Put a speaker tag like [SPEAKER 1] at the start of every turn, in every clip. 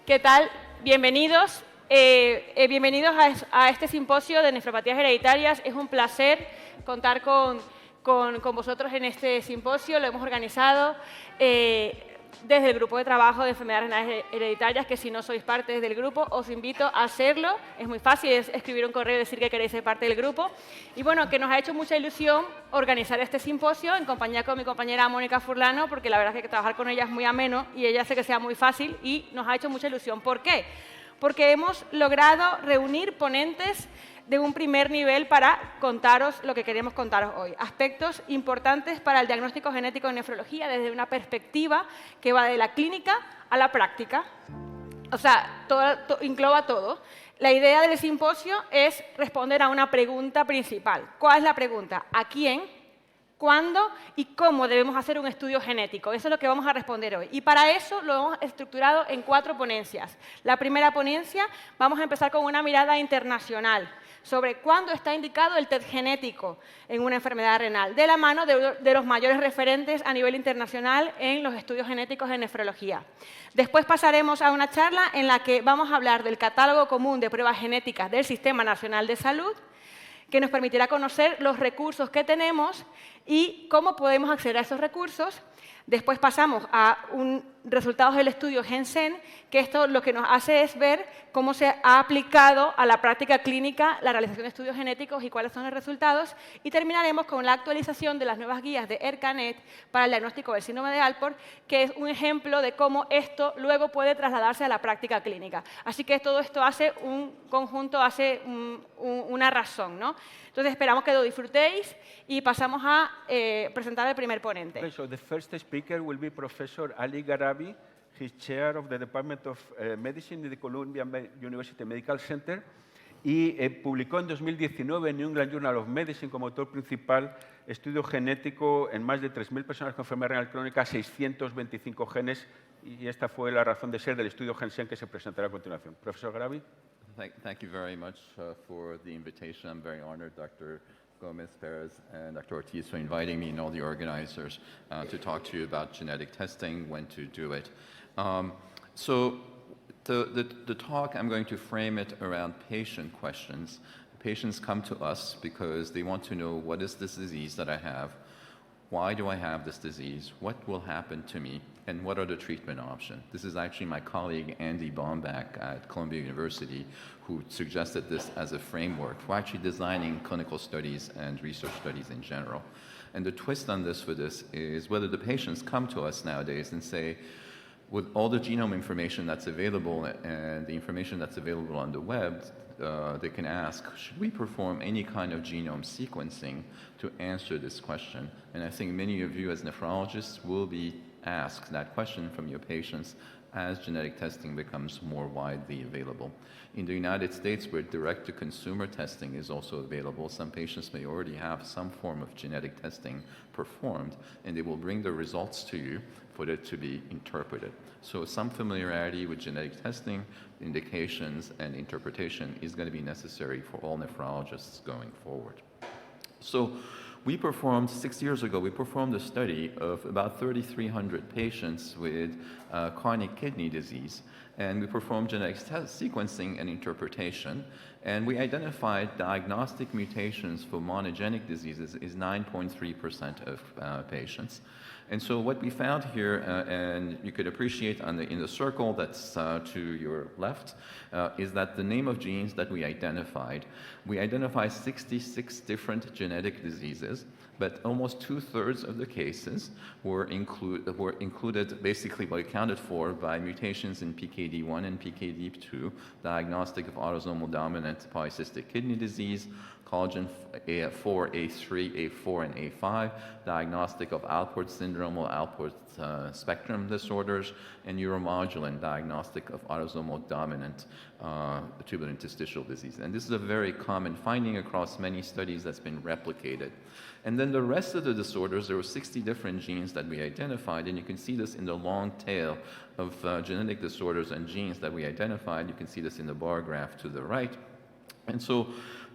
[SPEAKER 1] ¿Qué tal? Bienvenidos. Bienvenidos a este simposio de nefropatías hereditarias. Es un placer contar con vosotros en este simposio. Lo hemos organizado desde el grupo de trabajo de enfermedades renales hereditarias, que si no sois parte del grupo, os invito a hacerlo. Es muy fácil, es escribir un correo y decir que queréis ser parte del grupo. Y bueno, que nos ha hecho mucha ilusión organizar este simposio en compañía con mi compañera Mónica Furlano, porque la verdad es que trabajar con ella es muy ameno y ella hace que sea muy fácil y nos ha hecho mucha ilusión. ¿Por qué? Porque hemos logrado reunir ponentes de un primer nivel para contaros lo que queremos contaros hoy. Aspectos importantes para el diagnóstico genético en nefrología desde una perspectiva que va de la clínica a la práctica. O sea, engloba todo. La idea del simposio es responder a una pregunta principal. ¿Cuál es la pregunta? ¿A quién? ¿Cuándo y cómo debemos hacer un estudio genético? Eso es lo que vamos a responder hoy. Y para eso lo hemos estructurado en 4 ponencias. La primera ponencia, vamos a empezar con una mirada internacional sobre cuándo está indicado el test genético en una enfermedad renal, de la mano de los mayores referentes a nivel internacional en los estudios genéticos en nefrología. Después pasaremos a una charla en la que vamos a hablar del catálogo común de pruebas genéticas del Sistema Nacional de Salud, que nos permitirá conocer los recursos que tenemos y cómo podemos acceder a esos recursos. Después pasamos a resultados del estudio GenSen, que esto lo que nos hace es ver cómo se ha aplicado a la práctica clínica la realización de estudios genéticos y cuáles son los resultados. Y terminaremos con la actualización de las nuevas guías de ERCANET para el diagnóstico del síndrome de Alport, que es un ejemplo de cómo esto luego puede trasladarse a la práctica clínica. Así que todo esto hace un conjunto, hace una razón, ¿no? Entonces esperamos que lo disfrutéis y pasamos a presentar al primer ponente.
[SPEAKER 2] Okay, so the first speaker will be Professor Ali Gharavi. He's chair of the Department of Medicine in the Columbia University Medical Center y publicó en 2019 en New England Journal of Medicine como autor principal estudio genético en más de 3.000 personas con enfermedad renal crónica, 625 genes, y esta fue la razón de ser del estudio GenSen que se presentará a continuación. Profesor Gharavi.
[SPEAKER 3] Thank you very much for the invitation. I'm very honored, Dr. Gomez Perez and Dr. Ortiz, for inviting me and all the organizers to talk to you about genetic testing, when to do it. So the talk, I'm going to frame it around patient questions. Patients come to us because they want to know, what is this disease that I have? Why do I have this disease? What will happen to me? And what are the treatment options? This is actually my colleague, Andy Baumbach at Columbia University, who suggested this as a framework for actually designing clinical studies and research studies in general. And the twist on this for this is whether the patients come to us nowadays and say, with all the genome information that's available and the information that's available on the web, they can ask, should we perform any kind of genome sequencing to answer this question? And I think many of you as nephrologists will be asked that question from your patients as genetic testing becomes more widely available. In the United States, where direct-to-consumer testing is also available, some patients may already have some form of genetic testing performed, and they will bring the results to you for it to be interpreted. So some familiarity with genetic testing, indications, and interpretation is going to be necessary for all nephrologists going forward. So we performed, 6 years ago, we performed a study of about 3,300 patients with chronic kidney disease, and we performed genetic sequencing and interpretation, and we identified diagnostic mutations for monogenic diseases is 9.3% of patients. And so what we found here, and you could appreciate in the circle that's to your left, is that the name of genes that we identified 66 different genetic diseases, but almost 2/3 of the cases were included, basically accounted for by mutations in PKD1 and PKD2, diagnostic of autosomal dominant polycystic kidney disease, collagen A4, A3, A4, and A5, diagnostic of Alport syndrome or Alport spectrum disorders, and neuromodulin, diagnostic of autosomal dominant tubulointerstitial disease. And this is a very common finding across many studies that's been replicated. And then the rest of the disorders, there were 60 different genes that we identified, and you can see this in the long tail of genetic disorders and genes that we identified. You can see this in the bar graph to the right. And so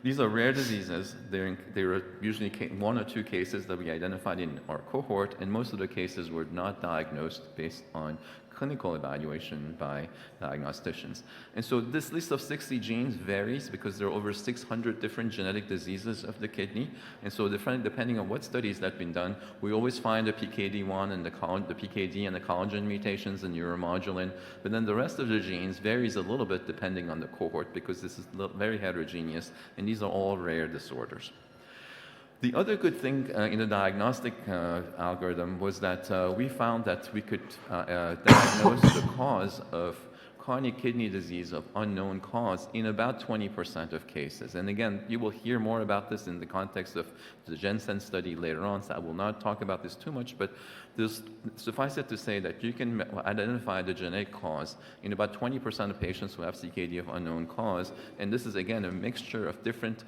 [SPEAKER 3] these are rare diseases. There are usually 1 or 2 cases that we identified in our cohort, and most of the cases were not diagnosed based on clinical evaluation by diagnosticians. And so this list of 60 genes varies because there are over 600 different genetic diseases of the kidney. And so depending on what studies that have been done, we always find the PKD1 and the PKD and the collagen mutations and neuromodulin. But then the rest of the genes varies a little bit depending on the cohort because this is very heterogeneous, and these are all rare disorders. The other good thing in the diagnostic algorithm was that we found that we could diagnose the cause of chronic kidney disease of unknown cause in about 20% of cases. And again, you will hear more about this in the context of the Jensen study later on, so I will not talk about this too much, but suffice it to say that you can identify the genetic cause in about 20% of patients who have CKD of unknown cause, and this is again a mixture of different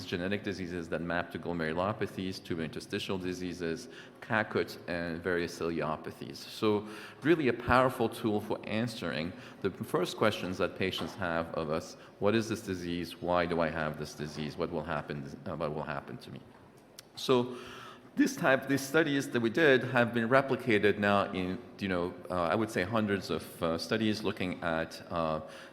[SPEAKER 3] genetic diseases that map to glomerulopathies, tubulointerstitial diseases, CACUT, and various ciliopathies. So really a powerful tool for answering the first questions that patients have of us: what is this disease? Why do I have this disease? What will happen to me? So these studies that we did have been replicated now in, I would say hundreds of studies looking at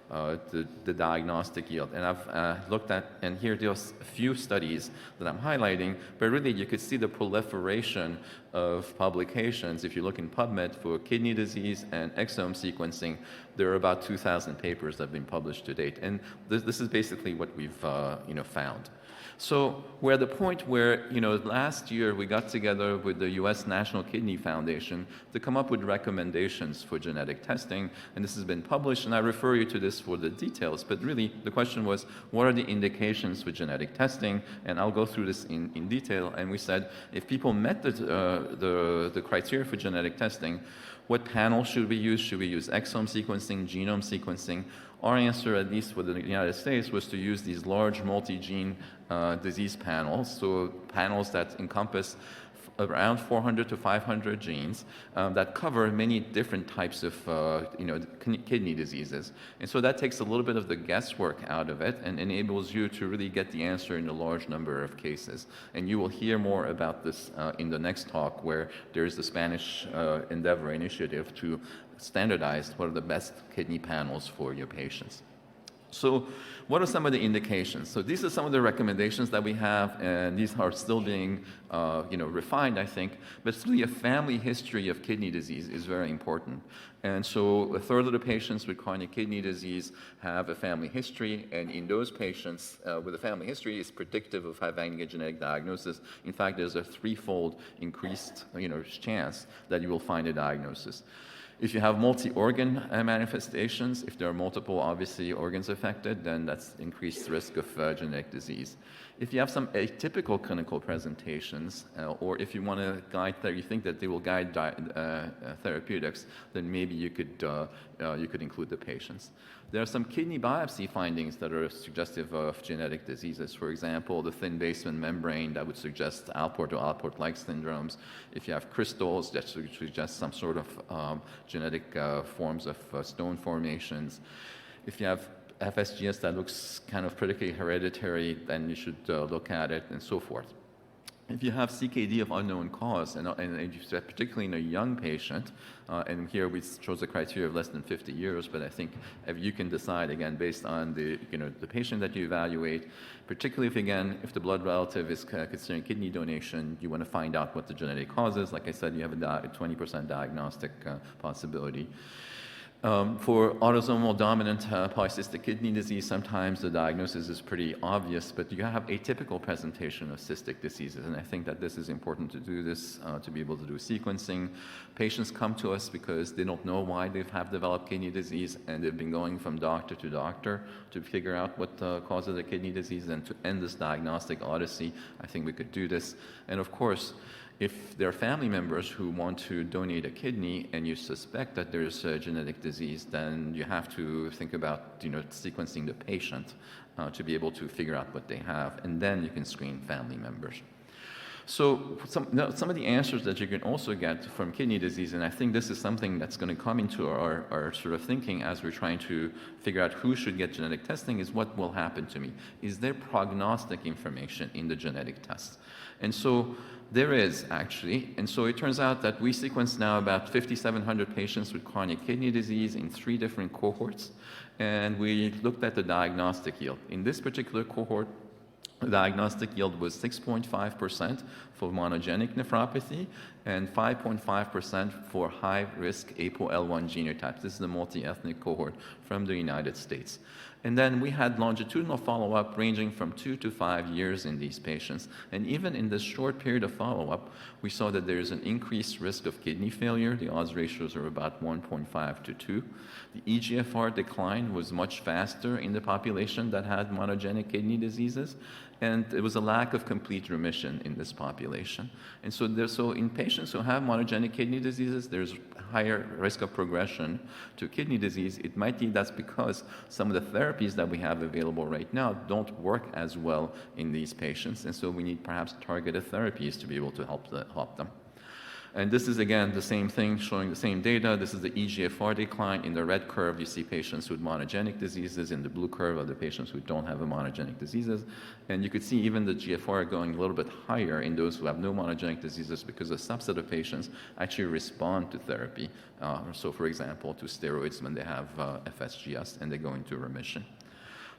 [SPEAKER 3] the diagnostic yield. And I've looked at, and here there's a few studies that I'm highlighting, but really you could see the proliferation of publications. If you look in PubMed for kidney disease and exome sequencing, there are about 2,000 papers that have been published to date. And this is basically what we've found. So we're at the point where, last year we got together with the U.S. National Kidney Foundation to come up with recommendations for genetic testing, and this has been published, and I refer you to this for the details, but really the question was, what are the indications for genetic testing? And I'll go through this in detail, and we said, if people met the criteria for genetic testing, what panel should we use? Should we use exome sequencing, genome sequencing? Our answer, at least for the United States, was to use these large multi-gene disease panels, so panels that encompass around 400 to 500 genes that cover many different types of kidney diseases. And so that takes a little bit of the guesswork out of it and enables you to really get the answer in a large number of cases. And you will hear more about this in the next talk, where there's the Spanish Endeavor initiative to standardize what are the best kidney panels for your patients. So what are some of the indications? So these are some of the recommendations that we have, and these are still being refined, I think, but it's really a family history of kidney disease is very important. And so a third of the patients with chronic kidney disease have a family history, and in those patients with a family history is predictive of having a genetic diagnosis. In fact, there's a threefold increased chance that you will find a diagnosis. If you have multi-organ manifestations, if there are multiple, obviously, organs affected, then that's increased risk of genetic disease. If you have some atypical clinical presentations, or if you want to guide, you think that they will guide therapeutics, then maybe you could include the patients. There are some kidney biopsy findings that are suggestive of genetic diseases. For example, the thin basement membrane that would suggest Alport or Alport-like syndromes. If you have crystals, that suggest some sort of genetic forms of stone formations. If you have FSGS that looks kind of particularly hereditary, then you should look at it, and so forth. If you have CKD of unknown cause, and particularly in a young patient, and here we chose a criteria of less than 50 years, but I think if you can decide, again, based on the patient that you evaluate, particularly if the blood relative is considering kidney donation, you want to find out what the genetic cause is. Like I said, you have a 20% diagnostic possibility. For autosomal dominant polycystic kidney disease, sometimes the diagnosis is pretty obvious, but you have atypical presentation of cystic diseases, and I think that this is important to do this, to be able to do sequencing. Patients come to us because they don't know why they have developed kidney disease, and they've been going from doctor to doctor to figure out what causes the kidney disease, and to end this diagnostic odyssey, I think we could do this. And of course, if there are family members who want to donate a kidney and you suspect that there's a genetic disease, then you have to think about sequencing the patient to be able to figure out what they have, and then you can screen family members. So some of the answers that you can also get from kidney disease, and I think this is something that's going to come into our sort of thinking as we're trying to figure out who should get genetic testing, is what will happen to me. Is there prognostic information in the genetic tests? And so There is, actually. And so it turns out that we sequenced now about 5,700 patients with chronic kidney disease in 3 different cohorts, and we looked at the diagnostic yield. In this particular cohort, the diagnostic yield was 6.5% for monogenic nephropathy and 5.5% for high-risk APOL1 genotypes. This is the multi-ethnic cohort from the United States. And then we had longitudinal follow-up ranging from 2 to 5 years in these patients. And even in this short period of follow-up, we saw that there is an increased risk of kidney failure. The odds ratios are about 1.5 to 2. The eGFR decline was much faster in the population that had monogenic kidney diseases, and there was a lack of complete remission in this population. And so in patients who have monogenic kidney diseases, there's higher risk of progression to kidney disease. It might be that's because some of the therapies that we have available right now don't work as well in these patients, and so we need perhaps targeted therapies to be able to help them. And this is, again, the same thing, showing the same data. This is the eGFR decline. In the red curve, you see patients with monogenic diseases. In the blue curve are the patients who don't have a monogenic diseases. And you could see even the GFR going a little bit higher in those who have no monogenic diseases because a subset of patients actually respond to therapy. So, for example, to steroids when they have FSGS and they go into remission.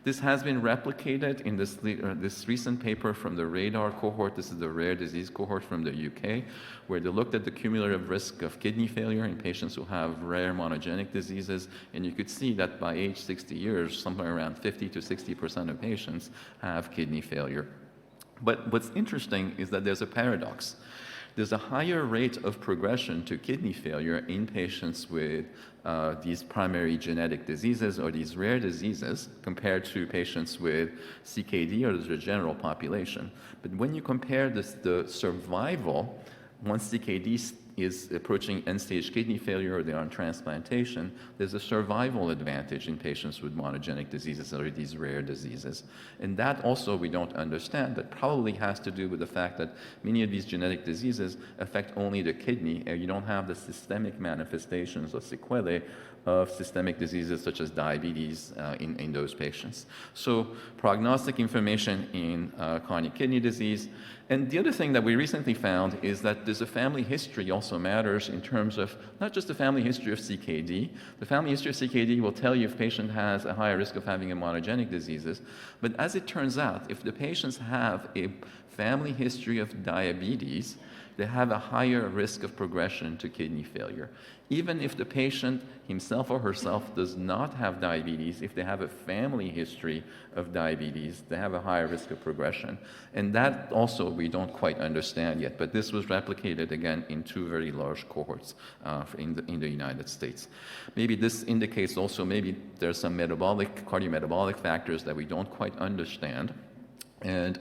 [SPEAKER 3] This has been replicated in this recent paper from the RADAR cohort. This is the rare disease cohort from the UK, where they looked at the cumulative risk of kidney failure in patients who have rare monogenic diseases. And you could see that by age 60 years, somewhere around 50 to 60% of patients have kidney failure. But what's interesting is that there's a paradox. There's a higher rate of progression to kidney failure in patients with these primary genetic diseases or these rare diseases compared to patients with CKD or the general population. But when you compare the survival, once CKD is approaching end-stage kidney failure or they're on transplantation, there's a survival advantage in patients with monogenic diseases or these rare diseases. And that also we don't understand. That probably has to do with the fact that many of these genetic diseases affect only the kidney, and you don't have the systemic manifestations or sequelae of systemic diseases such as diabetes in those patients. So prognostic information in chronic kidney disease. And the other thing that we recently found is that there's a family history also matters in terms of not just the family history of CKD. The family history of CKD will tell you if a patient has a higher risk of having a monogenic diseases. But as it turns out, if the patients have a family history of diabetes, they have a higher risk of progression to kidney failure. Even if the patient himself or herself does not have diabetes, if they have a family history of diabetes, they have a higher risk of progression. And that also we don't quite understand yet, but this was replicated again in 2 very large cohorts in the United States. Maybe this indicates also maybe there's some cardiometabolic factors that we don't quite understand. And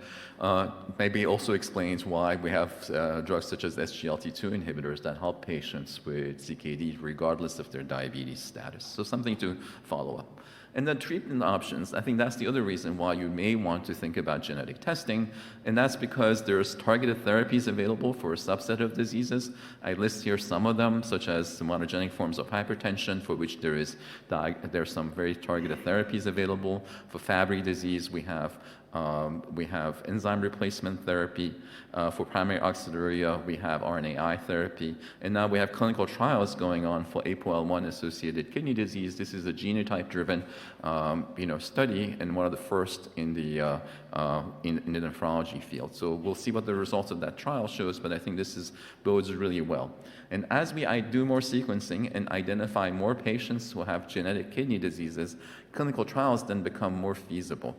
[SPEAKER 3] maybe also explains why we have drugs such as SGLT2 inhibitors that help patients with CKD regardless of their diabetes status. So something to follow up. And then treatment options, I think that's the other reason why you may want to think about genetic testing, and that's because there's targeted therapies available for a subset of diseases. I list here some of them, such as the monogenic forms of hypertension, for which there's some very targeted therapies available. For Fabry disease, we have enzyme replacement therapy. For primary oxyuria, we have RNAi therapy. And now we have clinical trials going on for APOL1-associated kidney disease. This is a genotype-driven study and one of the first in the nephrology field. So we'll see what the results of that trial shows, but I think this bodes really well. And as we do more sequencing and identify more patients who have genetic kidney diseases, clinical trials then become more feasible.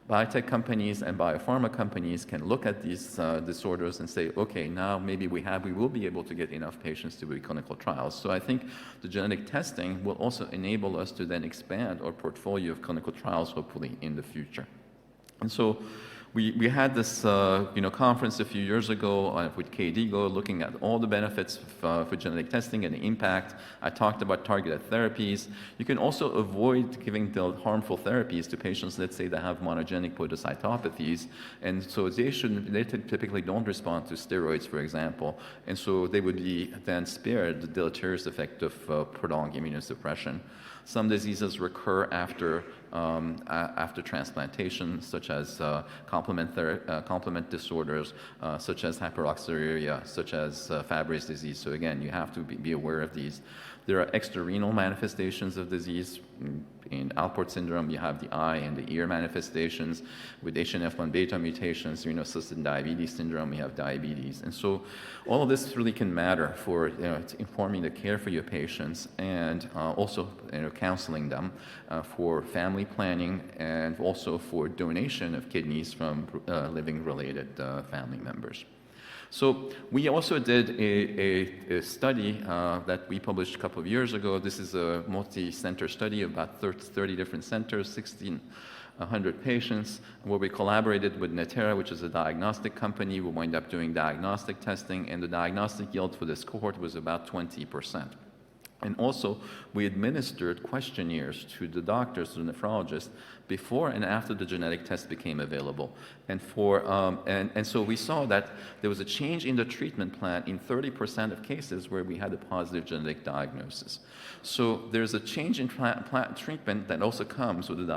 [SPEAKER 3] Biotech companies and biopharma companies can look at these disorders and say, okay, now maybe we will be able to get enough patients to do clinical trials. So I think the genetic testing will also enable us to then expand our portfolio of clinical trials, hopefully, in the future. And so we had this conference a few years ago with KDIGO looking at all the benefits for genetic testing and the impact. I talked about targeted therapies. You can also avoid giving the harmful therapies to patients, let's say, that have monogenic podocytopathies. And so they typically don't respond to steroids, for example. And so they would be then spared the deleterious effect of prolonged immunosuppression. Some diseases recur after transplantation, such as complement disorders such as hyperoxaluria, such as Fabry's disease. So again, you have to be aware of these. There are extrarenal manifestations of disease. In Alport syndrome, you have the eye and the ear manifestations. With HNF1 beta mutations, assisted diabetes syndrome, you have diabetes. And so all of this really can matter for informing the care for your patients and also counseling them for family planning and also for donation of kidneys from living-related family members. So we also did a study that we published a couple of years ago. This is a multi-center study of about 30 different centers, 1,600 patients, where we collaborated with Natera, which is a diagnostic company. We wind up doing diagnostic testing, and the diagnostic yield for this cohort was about 20%. And also, we administered questionnaires to the doctors, to the nephrologists, before and after the genetic test became available. And so we saw that there was a change in the treatment plan in 30% of cases where we had a positive genetic diagnosis. So there's a change in treatment that also comes with the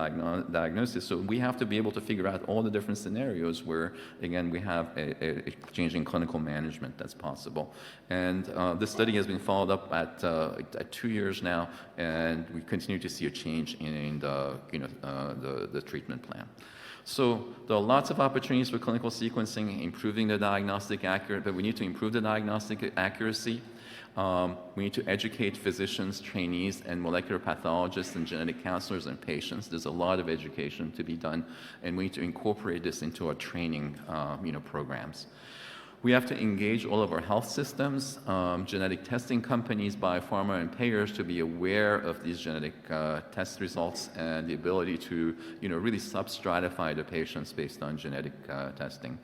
[SPEAKER 3] diagnosis. So we have to be able to figure out all the different scenarios where, again, we have a change in clinical management that's possible. And this study has been followed up at 2 years now, and we continue to see a change in the treatment plan. So there are lots of opportunities for clinical sequencing, improving the diagnostic accuracy, but we need to improve the diagnostic accuracy. We need to educate physicians, trainees, and molecular pathologists and genetic counselors and patients. There's a lot of education to be done, and we need to incorporate this into our training programs. We have to engage all of our health systems, genetic testing companies, biopharma, and payers to be aware of these genetic test results and the ability to really substratify the patients based on genetic testing.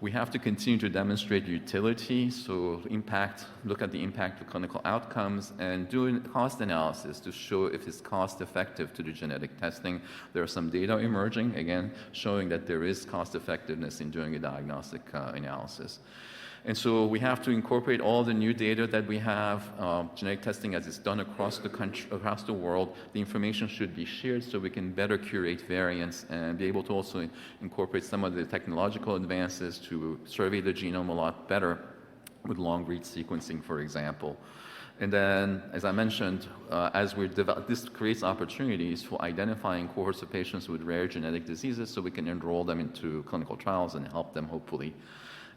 [SPEAKER 3] We have to continue to demonstrate utility, so look at the impact of clinical outcomes, and do cost analysis to show if it's cost effective to do genetic testing. There are some data emerging, again, showing that there is cost effectiveness in doing a diagnostic analysis. And so we have to incorporate all the new data that we have, genetic testing as it's done across the country, across the world. The information should be shared so we can better curate variants and be able to also incorporate some of the technological advances to survey the genome a lot better with long-read sequencing, for example. And then, as I mentioned, this creates opportunities for identifying cohorts of patients with rare genetic diseases so we can enroll them into clinical trials and help them, hopefully.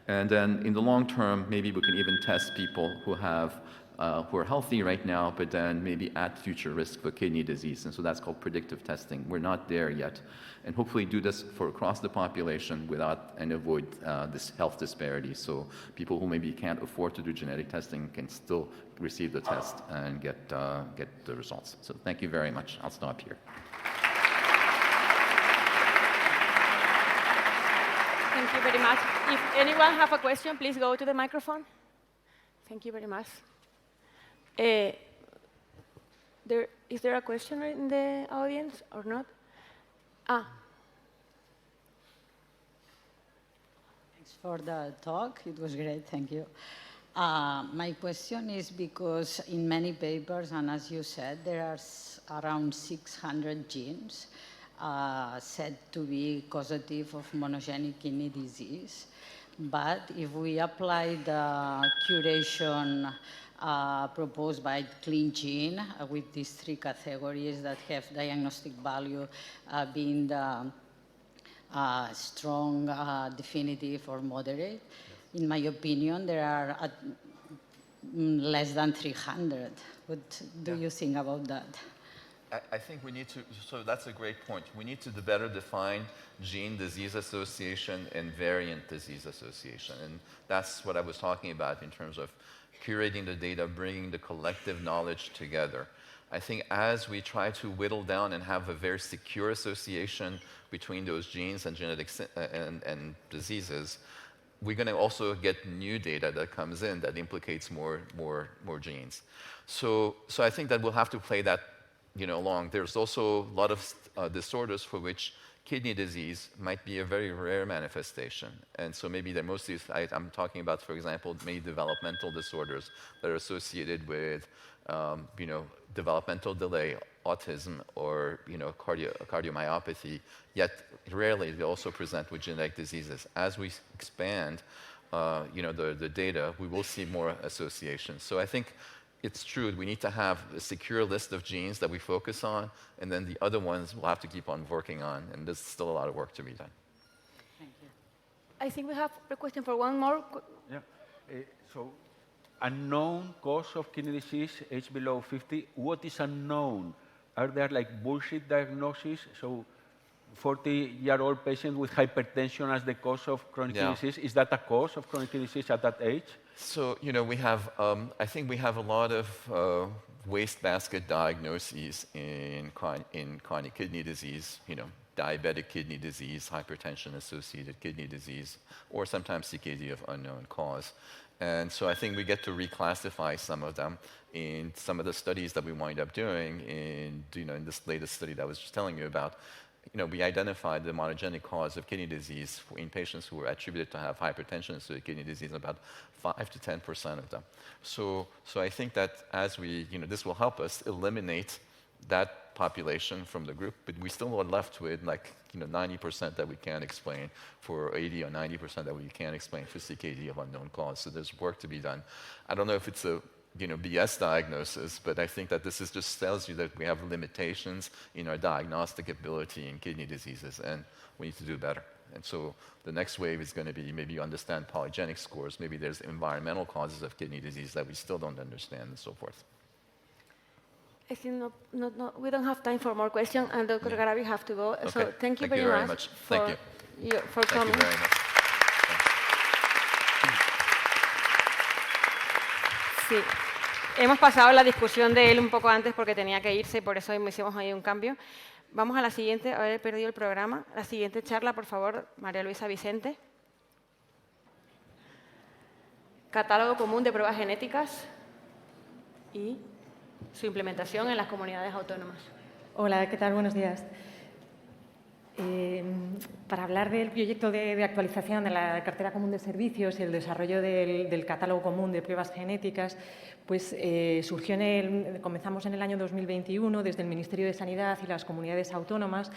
[SPEAKER 3] And then in the long term, maybe we can even test people who are healthy right now, but then maybe at future risk for kidney disease. And so that's called predictive testing. We're not there yet. And hopefully do this for across the population and avoid this health disparity. So people who maybe can't afford to do genetic testing can still receive the test and get the results. So thank you very much. I'll stop here.
[SPEAKER 1] Thank you very much. If anyone have a question, please go to the microphone. Thank you very much. Is there a question in the audience or not?
[SPEAKER 4] Thanks for the talk. It was great. Thank you. My question is because in many papers, and as you said, there are around 600 genes said to be causative of monogenic kidney disease. But if we apply the curation proposed by ClinGene with these 3 categories that have diagnostic value being the strong, definitive, or moderate, in my opinion, there are less than 300. What do you think about that?
[SPEAKER 3] I think we need to, so that's a great point. We need to better define gene disease association and variant disease association. And that's what I was talking about in terms of curating the data, bringing the collective knowledge together. I think as we try to whittle down and have a very secure association between those genes and genetics and diseases, we're going to also get new data that comes in that implicates more genes. So I think that we'll have to play that along. There's also a lot of disorders for which kidney disease might be a very rare manifestation. And so maybe they're mostly, I'm talking about, for example, maybe developmental disorders that are associated with developmental delay, autism, or cardiomyopathy, yet rarely they also present with genetic diseases. As we expand the data, we will see more associations. So I think it's true, we need to have a secure list of genes that we focus on, and then the other ones we'll have to keep on working on, and there's still a lot of work to be done.
[SPEAKER 4] Thank you.
[SPEAKER 1] I think we have a question for one more.
[SPEAKER 2] Yeah. So, unknown cause of kidney disease, age below 50. What is unknown? Are there like bullshit diagnoses? So, 40-year-old patient with hypertension as the cause of chronic kidney disease. Is that a cause of chronic kidney disease at that age?
[SPEAKER 3] So, we have, I think we have a lot of wastebasket diagnoses in chronic kidney disease, diabetic kidney disease, hypertension-associated kidney disease, or sometimes CKD of unknown cause. And so I think we get to reclassify some of them in some of the studies that we wind up doing in this latest study that I was just telling you about. We identified the monogenic cause of kidney disease in patients who were attributed to have hypertension-associated kidney disease, about 5 to 10% of them. So I think that as we, this will help us eliminate that population from the group, but we still are left with 90% that we can't explain for 80 or 90% that we can't explain for CKD of unknown cause. So there's work to be done. I don't know if it's a BS diagnosis, but I think that this just tells you that we have limitations in our diagnostic ability in kidney diseases, and we need to do better. And so the next wave is going to be maybe you understand polygenic scores, maybe there's environmental causes of kidney disease that we still don't understand, and so forth.
[SPEAKER 1] I think we don't have time for more questions, and Dr. Garabi have to go.
[SPEAKER 3] Okay.
[SPEAKER 1] So thank you very much for coming.
[SPEAKER 3] Thank you very much.
[SPEAKER 1] Sí, hemos pasado la discusión de él un poco antes porque tenía que irse y por eso hicimos ahí un cambio. Vamos a la siguiente, haber perdido el programa. La siguiente charla, por favor, María Luisa Vicente. Catálogo común de pruebas genéticas y su implementación en las comunidades autónomas.
[SPEAKER 5] Hola, ¿qué tal? Buenos días. Para hablar del proyecto de actualización de la cartera común de servicios y el desarrollo del catálogo común de pruebas genéticas, pues comenzamos en el año 2021 desde el Ministerio de Sanidad y las comunidades autónomas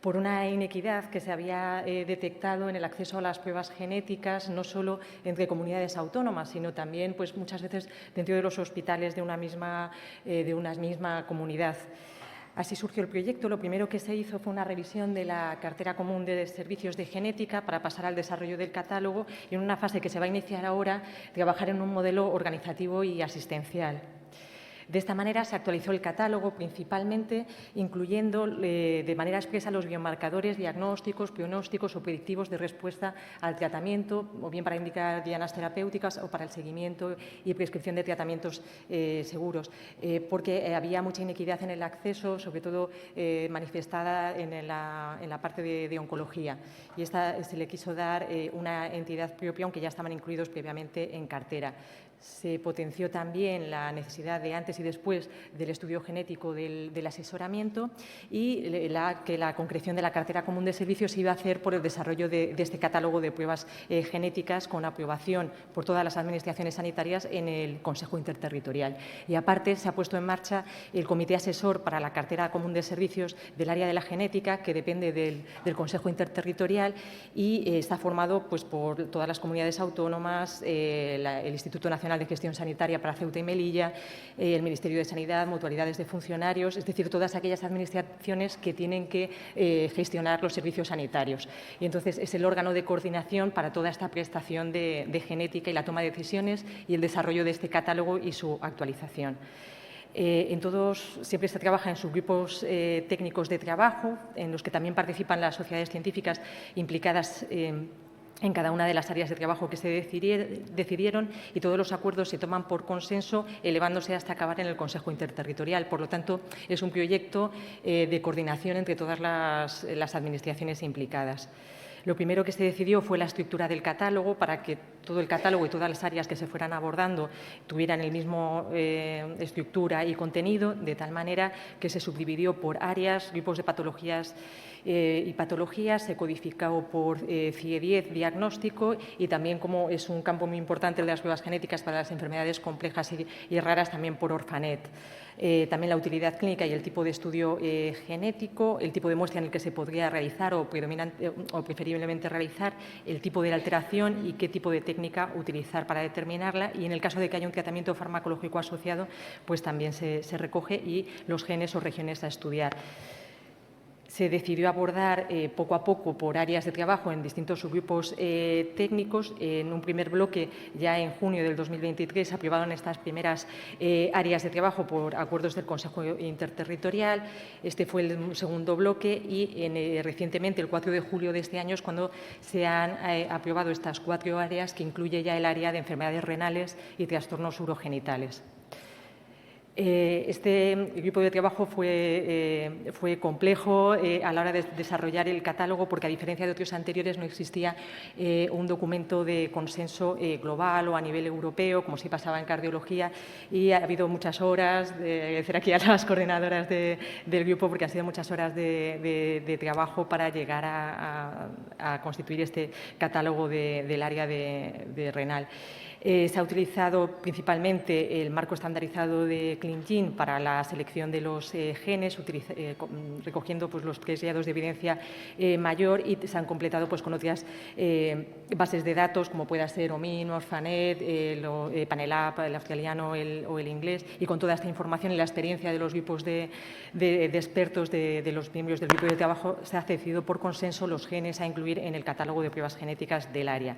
[SPEAKER 5] por una inequidad que se había detectado en el acceso a las pruebas genéticas, no solo entre comunidades autónomas, sino también pues, muchas veces dentro de los hospitales de una misma comunidad. Así surgió el proyecto. Lo primero que se hizo fue una revisión de la cartera común de servicios de genética para pasar al desarrollo del catálogo y en una fase que se va a iniciar ahora, trabajar en un modelo organizativo y asistencial. De esta manera se actualizó el catálogo principalmente incluyendo de manera expresa los biomarcadores diagnósticos, pronósticos o predictivos de respuesta al tratamiento, o bien para indicar dianas terapéuticas o para el seguimiento y prescripción de tratamientos seguros, porque había mucha inequidad en el acceso, sobre todo manifestada en la parte de oncología. Y se le quiso dar una entidad propia, aunque ya estaban incluidos previamente en cartera. Se potenció también la necesidad de antes y después del estudio genético del asesoramiento y que la concreción de la cartera común de servicios se iba a hacer por el desarrollo de este catálogo de pruebas genéticas con aprobación por todas las administraciones sanitarias en el Consejo Interterritorial. Y aparte se ha puesto en marcha el Comité Asesor para la cartera común de servicios del área de la genética, que depende del Consejo Interterritorial y está formado pues, por todas las comunidades autónomas, el Instituto Nacional de Gestión Sanitaria para Ceuta y Melilla, el Ministerio de Sanidad, mutualidades de funcionarios, es decir, todas aquellas administraciones que tienen que gestionar los servicios sanitarios. Y entonces es el órgano de coordinación para toda esta prestación de genética y la toma de decisiones y el desarrollo de este catálogo y su actualización. En todos siempre se trabaja en subgrupos técnicos de trabajo, en los que también participan las sociedades científicas implicadas en cada una de las áreas de trabajo que se decidieron y todos los acuerdos se toman por consenso, elevándose hasta acabar en el Consejo Interterritorial. Por lo tanto, es un proyecto de coordinación entre todas las administraciones implicadas. Lo primero que se decidió fue la estructura del catálogo para que todo el catálogo y todas las áreas que se fueran abordando tuvieran el mismo estructura y contenido, de tal manera que se subdividió por áreas, grupos de patologías y patologías, se codificó por CIE-10, diagnóstico, y también, como es un campo muy importante el de las pruebas genéticas para las enfermedades complejas y raras, también por Orphanet. También la utilidad clínica y el tipo de estudio genético, el tipo de muestra en el que se podría realizar o preferiblemente realizar, el tipo de alteración y qué tipo de técnica utilizar para determinarla, y en el caso de que haya un tratamiento farmacológico asociado, pues también se recoge, y los genes o regiones a estudiar. Se decidió abordar poco a poco por áreas de trabajo en distintos subgrupos técnicos. En un primer bloque, ya en junio del 2023, se aprobaron estas primeras áreas de trabajo por acuerdos del Consejo Interterritorial. Este fue el segundo bloque, y recientemente, el 4 de julio de este año, es cuando se han aprobado estas 4 áreas, que incluye ya el área de enfermedades renales y trastornos urogenitales. Este grupo de trabajo fue complejo a la hora de desarrollar el catálogo, porque, a diferencia de otros anteriores, no existía un documento de consenso global o a nivel europeo, como sí pasaba en cardiología, y ha habido muchas horas, agradecer aquí a las coordinadoras del grupo, porque han sido muchas horas de trabajo para llegar a constituir este catálogo del área de renal. Se ha utilizado principalmente el marco estandarizado de ClinGene para la selección de los genes, recogiendo pues, los pregrados de evidencia mayor, y se han completado pues, con otras bases de datos, como pueda ser OMIN, Orphanet, Panelab, el australiano o el inglés, y con toda esta información y la experiencia de los grupos de expertos de los miembros del grupo de trabajo, se ha decidido por consenso los genes a incluir en el catálogo de pruebas genéticas del área.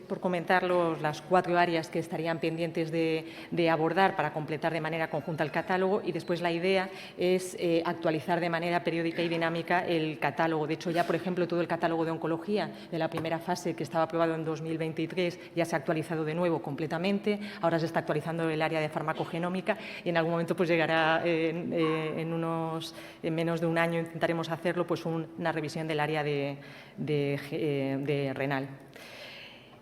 [SPEAKER 5] Por comentar las 4 áreas que estarían pendientes de abordar para completar de manera conjunta el catálogo, y después la idea es actualizar de manera periódica y dinámica el catálogo. De hecho, ya, por ejemplo, todo el catálogo de oncología de la primera fase, que estaba aprobado en 2023, ya se ha actualizado de nuevo completamente. Ahora se está actualizando el área de farmacogenómica, y en algún momento pues, llegará en menos de un año, intentaremos hacerlo, pues una revisión del área de renal.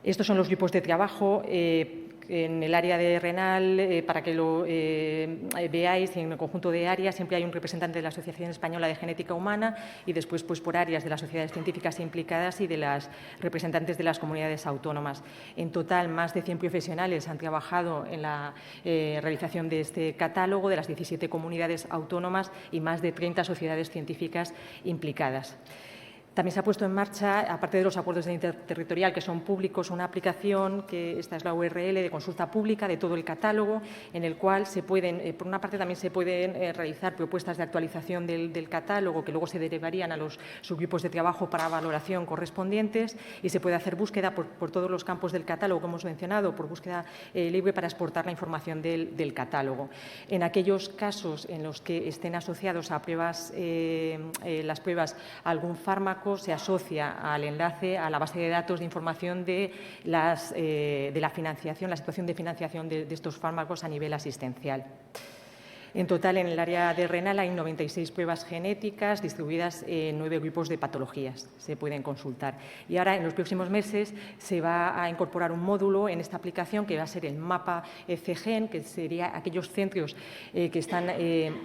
[SPEAKER 5] Estos son los grupos de trabajo. En el área de renal, para que lo veáis, en el conjunto de áreas siempre hay un representante de la Asociación Española de Genética Humana, y después pues, por áreas de las sociedades científicas implicadas y de las representantes de las comunidades autónomas. En total, más de 100 profesionales han trabajado en la realización de este catálogo, de las 17 comunidades autónomas, y más de 30 sociedades científicas implicadas. También se ha puesto en marcha, aparte de los acuerdos de interterritorial, que son públicos, una aplicación, que esta es la URL de consulta pública de todo el catálogo, en el cual se pueden, por una parte, también se pueden realizar propuestas de actualización del catálogo, que luego se derivarían a los subgrupos de trabajo para valoración correspondientes, y se puede hacer búsqueda por todos los campos del catálogo que hemos mencionado, por búsqueda libre, para exportar la información del catálogo. En aquellos casos en los que estén asociados a pruebas, las pruebas a algún fármaco, se asocia al enlace a la base de datos de información de la financiación, la situación de financiación de estos fármacos a nivel asistencial. En total, en el área de renal hay 96 pruebas genéticas distribuidas en 9 grupos de patologías. Se pueden consultar. Y ahora, en los próximos meses, se va a incorporar un módulo en esta aplicación que va a ser el mapa CGen, que sería aquellos centros que están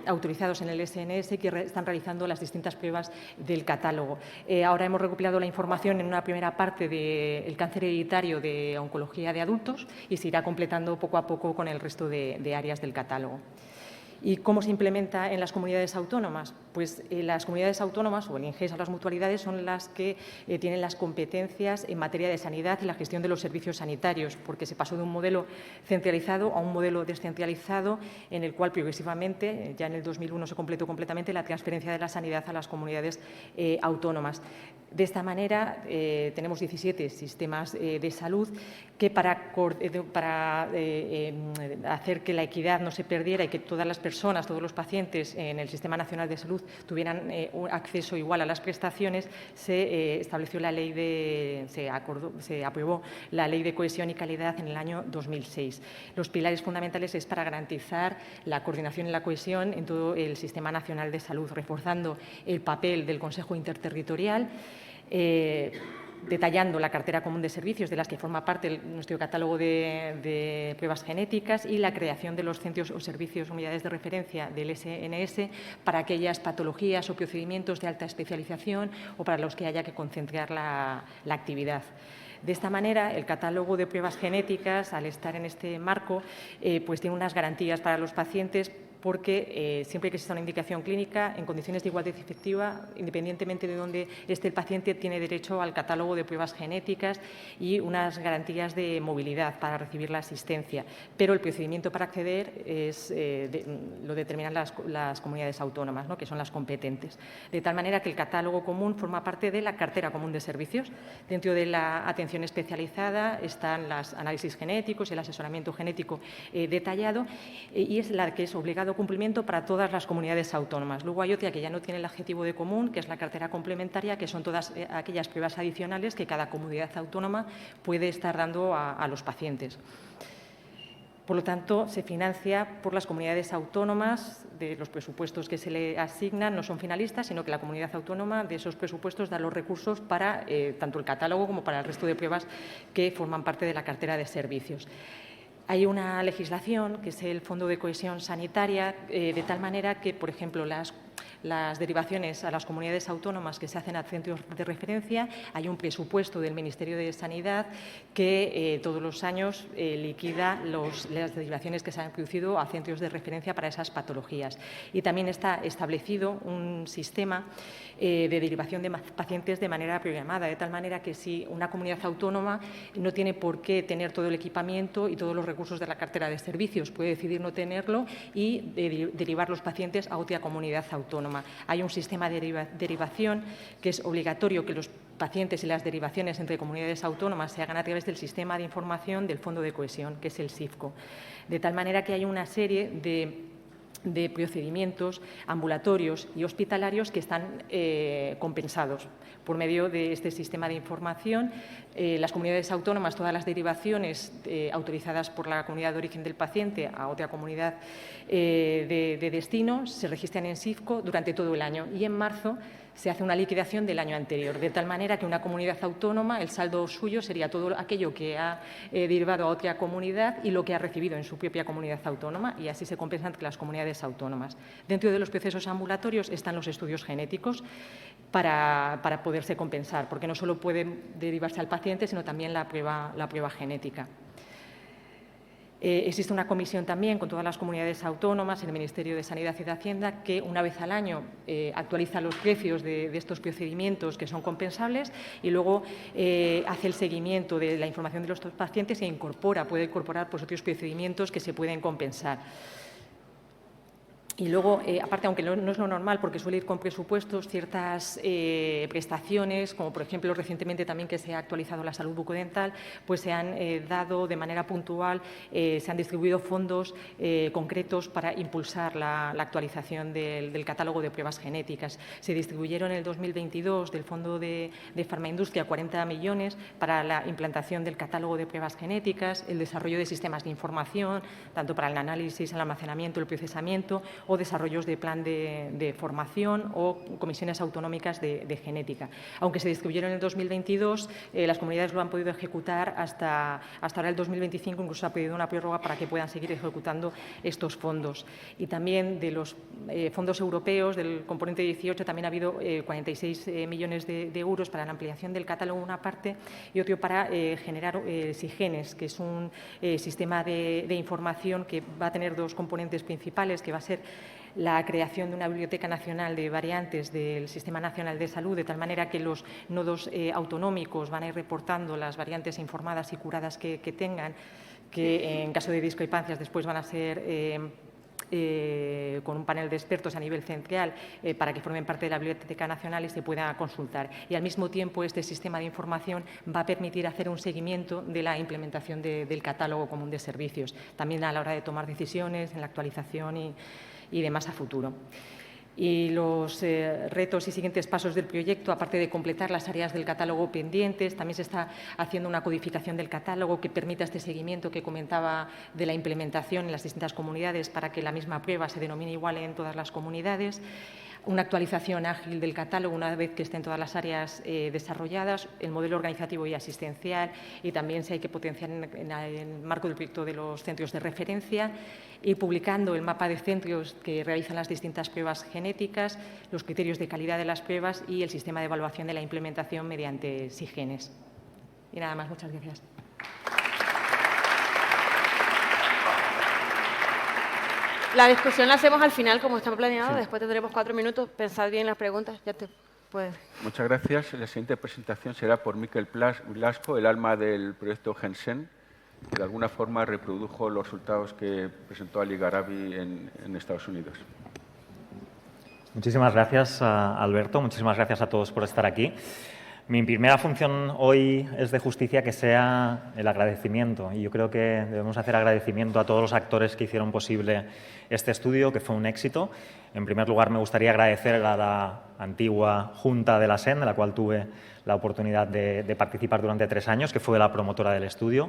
[SPEAKER 5] autorizados en el SNS, que están realizando las distintas pruebas del catálogo. Ahora hemos recopilado la información en una primera parte del cáncer hereditario de oncología de adultos, y se irá completando poco a poco con el resto de áreas del catálogo. ¿Y cómo se implementa en las comunidades autónomas? Pues las comunidades autónomas, o el INGES, o las mutualidades, son las que tienen las competencias en materia de sanidad y la gestión de los servicios sanitarios, porque se pasó de un modelo centralizado a un modelo descentralizado, en el cual progresivamente, ya en el 2001 se completó completamente la transferencia de la sanidad a las comunidades autónomas. De esta manera, tenemos 17 sistemas de salud que, para hacer que la equidad no se perdiera y que todas las personas, todos los pacientes en el Sistema Nacional de Salud tuvieran un acceso igual a las prestaciones, se aprobó la Ley de Cohesión y Calidad en el año 2006. Los pilares fundamentales es para garantizar la coordinación y la cohesión en todo el Sistema Nacional de Salud, reforzando el papel del Consejo Interterritorial, detallando la cartera común de servicios de las que forma parte nuestro catálogo de pruebas genéticas y la creación de los centros o servicios unidades de referencia del SNS para aquellas patologías o procedimientos de alta especialización o para los que haya que concentrar la actividad. De esta manera, el catálogo de pruebas genéticas, al estar en este marco, pues tiene unas garantías para los pacientes porque siempre que exista una indicación clínica, en condiciones de igualdad efectiva, independientemente de dónde esté el paciente, tiene derecho al catálogo de pruebas genéticas y unas garantías de movilidad para recibir la asistencia. Pero el procedimiento para acceder lo determinan las comunidades autónomas, ¿no?, que son las competentes. De tal manera que el catálogo común forma parte de la cartera común de servicios. Dentro de la atención especializada están los análisis genéticos y el asesoramiento genético detallado y es la que es obligado cumplimiento para todas las comunidades autónomas. Luego hay otra que ya no tiene el adjetivo de común, que es la cartera complementaria, que son todas aquellas pruebas adicionales que cada comunidad autónoma puede estar dando a los pacientes. Por lo tanto, se financia por las comunidades autónomas, de los presupuestos que se le asignan no son finalistas, sino que la comunidad autónoma de esos presupuestos da los recursos para tanto el catálogo como para el resto de pruebas que forman parte de la cartera de servicios. Hay una legislación, que es el Fondo de Cohesión Sanitaria, de tal manera que, por ejemplo, las derivaciones a las comunidades autónomas que se hacen a centros de referencia, hay un presupuesto del Ministerio de Sanidad que todos los años liquida las derivaciones que se han producido a centros de referencia para esas patologías. Y también está establecido un sistema de derivación de pacientes de manera programada, de tal manera que si una comunidad autónoma no tiene por qué tener todo el equipamiento y todos los recursos de la cartera de servicios, puede decidir no tenerlo y derivar los pacientes a otra comunidad autónoma. Hay un sistema de derivación que es obligatorio que los pacientes y las derivaciones entre comunidades autónomas se hagan a través del sistema de información del Fondo de Cohesión, que es el SIFCO. De tal manera que hay una serie de procedimientos ambulatorios y hospitalarios que están compensados por medio de este sistema de información. Las comunidades autónomas, todas las derivaciones autorizadas por la comunidad de origen del paciente a otra comunidad de destino se registran en SIFCO durante todo el año y en marzo se hace una liquidación del año anterior, de tal manera que una comunidad autónoma, el saldo suyo sería todo aquello que ha derivado a otra comunidad y lo que ha recibido en su propia comunidad autónoma, y así se compensa entre las comunidades autónomas. Dentro de los procesos ambulatorios están los estudios genéticos para poderse compensar, porque no solo puede derivarse al paciente, sino también la prueba genética. Existe una comisión también con todas las comunidades autónomas, el Ministerio de Sanidad y de Hacienda, que una vez al año actualiza los precios de estos procedimientos que son compensables y luego hace el seguimiento de la información de los pacientes e puede incorporar pues, otros procedimientos que se pueden compensar. Y luego, aparte, aunque no es lo normal, porque suele ir con presupuestos, ciertas prestaciones, como por ejemplo recientemente también que se ha actualizado la salud bucodental, pues se han dado de manera puntual, se han distribuido fondos concretos para impulsar la actualización del catálogo de pruebas genéticas. Se distribuyeron en el 2022 del Fondo de Farmaindustria 40 millones para la implantación del catálogo de pruebas genéticas, el desarrollo de sistemas de información, tanto para el análisis, el almacenamiento, el procesamiento, o desarrollos de plan de formación o comisiones autonómicas de genética. Aunque se distribuyeron en el 2022, las comunidades lo han podido ejecutar hasta ahora el 2025, incluso se ha pedido una prórroga para que puedan seguir ejecutando estos fondos. Y también de los fondos europeos, del componente 18, también ha habido 46 millones de euros para la ampliación del catálogo, una parte, y otro para generar SIGENES, que es un sistema de información que va a tener dos componentes principales, que va a ser la creación de una biblioteca nacional de variantes del Sistema Nacional de Salud, de tal manera que los nodos autonómicos van a ir reportando las variantes informadas y curadas que tengan, que en caso de discrepancias después van a ser con un panel de expertos a nivel central para que formen parte de la Biblioteca Nacional y se pueda consultar. Y al mismo tiempo este sistema de información va a permitir hacer un seguimiento de la implementación del catálogo común de servicios, también a la hora de tomar decisiones en la actualización y demás a futuro. Y los retos y siguientes pasos del proyecto, aparte de completar las áreas del catálogo pendientes, también se está haciendo una codificación del catálogo que permita este seguimiento que comentaba de la implementación en las distintas comunidades para que la misma prueba se denomine igual en todas las comunidades. una actualización ágil del catálogo una vez que estén todas las áreas desarrolladas, el modelo organizativo y asistencial, y también si hay que potenciar en el marco del proyecto de los centros de referencia, y publicando el mapa de centros que realizan las distintas pruebas genéticas, los criterios de calidad de las pruebas y el sistema de evaluación de la implementación mediante SIGENES. Y nada más, muchas gracias.
[SPEAKER 1] La discusión la hacemos al final, como está planeado.
[SPEAKER 2] Sí.
[SPEAKER 1] Después tendremos 4 minutos. Pensad bien las preguntas. Ya te puedes.
[SPEAKER 2] Muchas gracias. La siguiente presentación será por Miquel Blasco, el alma del proyecto GenSen, que de alguna forma reprodujo los resultados que presentó Ali Gharavi en Estados Unidos.
[SPEAKER 6] Muchísimas gracias, Alberto. Muchísimas gracias a todos por estar aquí. Mi primera función hoy es de justicia que sea el agradecimiento, y yo creo que debemos hacer agradecimiento a todos los actores que hicieron posible este estudio, que fue un éxito. En primer lugar, me gustaría agradecer a la antigua Junta de la SEN, de la cual tuve la oportunidad de participar durante 3 años, que fue la promotora del estudio.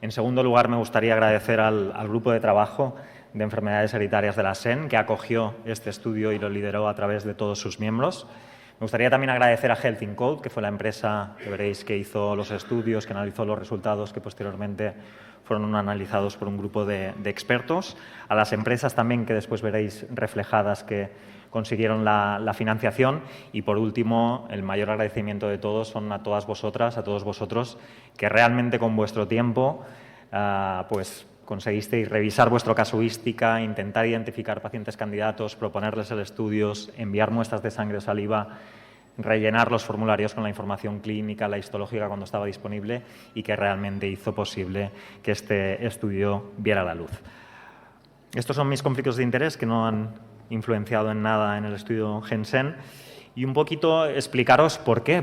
[SPEAKER 6] En segundo lugar, me gustaría agradecer al grupo de trabajo de enfermedades hereditarias de la SEN, que acogió este estudio y lo lideró a través de todos sus miembros. Me gustaría también agradecer a Health in Code, que fue la empresa que veréis que hizo los estudios, que analizó los resultados que posteriormente fueron analizados por un grupo de expertos. A las empresas también que después veréis reflejadas que consiguieron la financiación. Y por último, el mayor agradecimiento de todos son a todas vosotras, a todos vosotros, que realmente con vuestro tiempo pues conseguisteis revisar vuestra casuística, intentar identificar pacientes candidatos, proponerles el estudios, enviar muestras de sangre o saliva, rellenar los formularios con la información clínica, la histológica cuando estaba disponible, y que realmente hizo posible que este estudio viera la luz. Estos son mis conflictos de interés que no han influenciado en nada en el estudio GenSen. Y un poquito explicaros por qué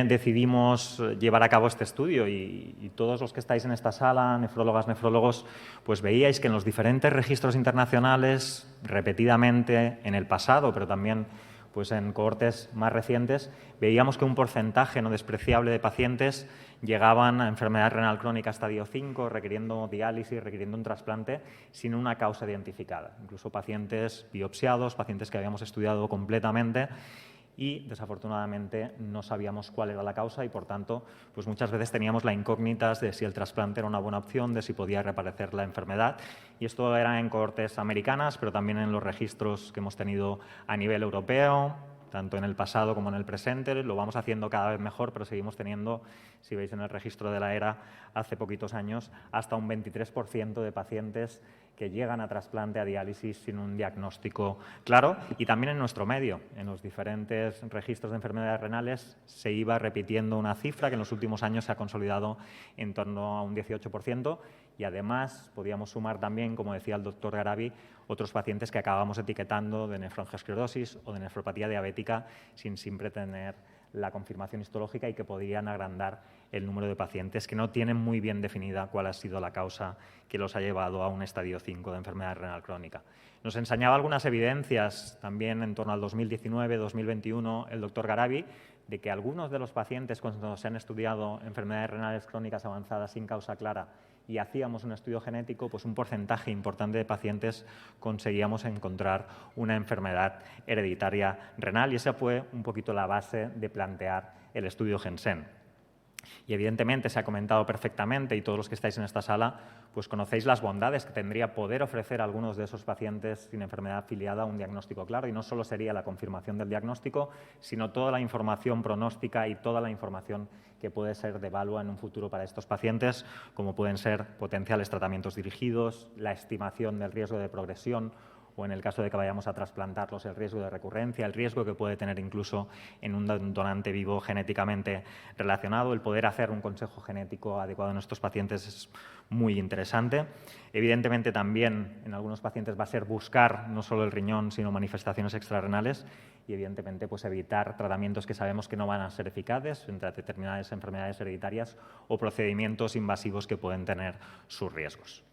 [SPEAKER 6] decidimos llevar a cabo este estudio. Y todos los que estáis en esta sala, nefrólogas, nefrólogos, pues veíais que en los diferentes registros internacionales, repetidamente en el pasado, pero también pues en cohortes más recientes, veíamos que un porcentaje no despreciable de pacientes llegaban a enfermedad renal crónica estadio 5, requiriendo diálisis, requiriendo un trasplante, sin una causa identificada. Incluso pacientes biopsiados, pacientes que habíamos estudiado completamente, y desafortunadamente no sabíamos cuál era la causa y, por tanto, pues muchas veces teníamos la incógnita de si el trasplante era una buena opción, de si podía reaparecer la enfermedad. Y esto era en cohortes americanas, pero también en los registros que hemos tenido a nivel europeo, tanto en el pasado como en el presente. Lo vamos haciendo cada vez mejor, pero seguimos teniendo, si veis en el registro de la ERA, hace poquitos años, hasta un 23% de pacientes que llegan a trasplante, a diálisis, sin un diagnóstico claro. Y también en nuestro medio, en los diferentes registros de enfermedades renales, se iba repitiendo una cifra que en los últimos años se ha consolidado en torno a un 18%. Y además podíamos sumar también, como decía el doctor Gharavi, otros pacientes que acabamos etiquetando de nefroangiosclerosis o de nefropatía diabética sin siempre tener la confirmación histológica, y que podían agrandar el número de pacientes que no tienen muy bien definida cuál ha sido la causa que los ha llevado a un estadio 5 de enfermedad renal crónica. Nos enseñaba algunas evidencias también en torno al 2019-2021 el doctor Gharavi, de que algunos de los pacientes cuando se han estudiado enfermedades renales crónicas avanzadas sin causa clara y hacíamos un estudio genético, pues un porcentaje importante de pacientes conseguíamos encontrar una enfermedad hereditaria renal, y esa fue un poquito la base de plantear el estudio GenSen. Y evidentemente se ha comentado perfectamente, y todos los que estáis en esta sala pues conocéis las bondades que tendría poder ofrecer a algunos de esos pacientes sin enfermedad afiliada un diagnóstico claro, y no solo sería la confirmación del diagnóstico, sino toda la información pronóstica y toda la información que puede ser de valua en un futuro para estos pacientes, como pueden ser potenciales tratamientos dirigidos, la estimación del riesgo de progresión, o en el caso de que vayamos a trasplantarlos, el riesgo de recurrencia, el riesgo que puede tener incluso en un donante vivo genéticamente relacionado. El poder hacer un consejo genético adecuado en estos pacientes es muy interesante. Evidentemente también en algunos pacientes va a ser buscar no solo el riñón, sino manifestaciones extrarrenales, y evidentemente pues evitar tratamientos que sabemos que no van a ser eficaces entre determinadas enfermedades hereditarias o procedimientos invasivos que pueden tener sus riesgos.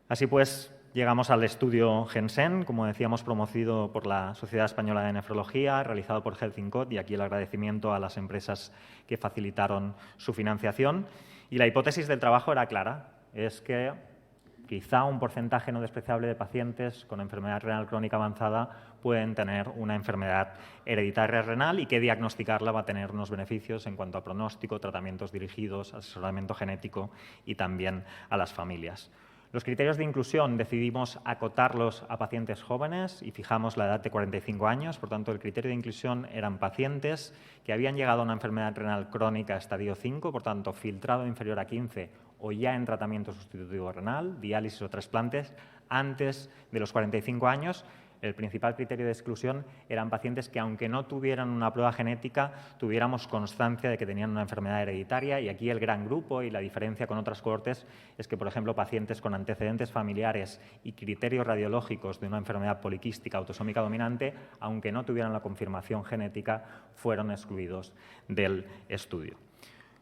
[SPEAKER 6] Así pues, llegamos al estudio GenSen, como decíamos, promovido por la Sociedad Española de Nefrología, realizado por Health in Code, y aquí el agradecimiento a las empresas que facilitaron su financiación. Y la hipótesis del trabajo era clara, es que quizá un porcentaje no despreciable de pacientes con enfermedad renal crónica avanzada pueden tener una enfermedad hereditaria renal y que diagnosticarla va a tener unos beneficios en cuanto a pronóstico, tratamientos dirigidos, asesoramiento genético y también a las familias. Los criterios de inclusión decidimos acotarlos a pacientes jóvenes y fijamos la edad de 45 años. Por tanto, el criterio de inclusión eran pacientes que habían llegado a una enfermedad renal crónica estadio 5, por tanto, filtrado inferior a 15 o ya en tratamiento sustitutivo renal, diálisis o trasplantes, antes de los 45 años. El principal criterio de exclusión eran pacientes que, aunque no tuvieran una prueba genética, tuviéramos constancia de que tenían una enfermedad hereditaria. Y aquí el gran grupo y la diferencia con otras cohortes es que, por ejemplo, pacientes con antecedentes familiares y criterios radiológicos de una enfermedad poliquística autosómica dominante, aunque no tuvieran la confirmación genética, fueron excluidos del estudio.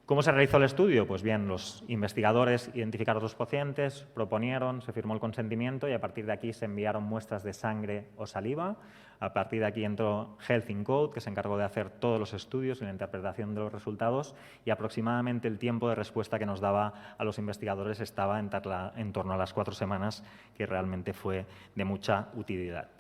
[SPEAKER 6] ¿Cómo se realizó el estudio? Pues bien, los investigadores identificaron a los pacientes, proponieron, se firmó el consentimiento y a partir de aquí se enviaron muestras de sangre o saliva. A partir de aquí entró Health in Code, que se encargó de hacer todos los estudios y la interpretación de los resultados, y aproximadamente el tiempo de respuesta que nos daba a los investigadores estaba en torno a las 4 semanas, que realmente fue de mucha utilidad.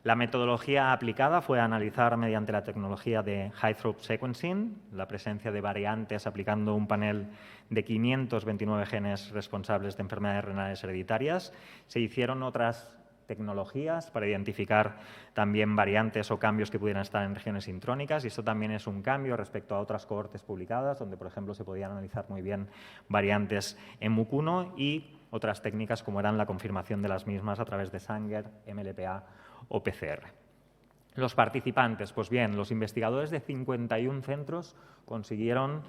[SPEAKER 6] La metodología aplicada fue analizar mediante la tecnología de high-throughput sequencing la presencia de variantes aplicando un panel de 529 genes responsables de enfermedades renales hereditarias. Se hicieron otras tecnologías para identificar también variantes o cambios que pudieran estar en regiones intrónicas, y esto también es un cambio respecto a otras cohortes publicadas, donde, por ejemplo, se podían analizar muy bien variantes en MUC1 y otras técnicas como eran la confirmación de las mismas a través de Sanger, MLPA o PCR. Los participantes, pues bien, los investigadores de 51 centros consiguieron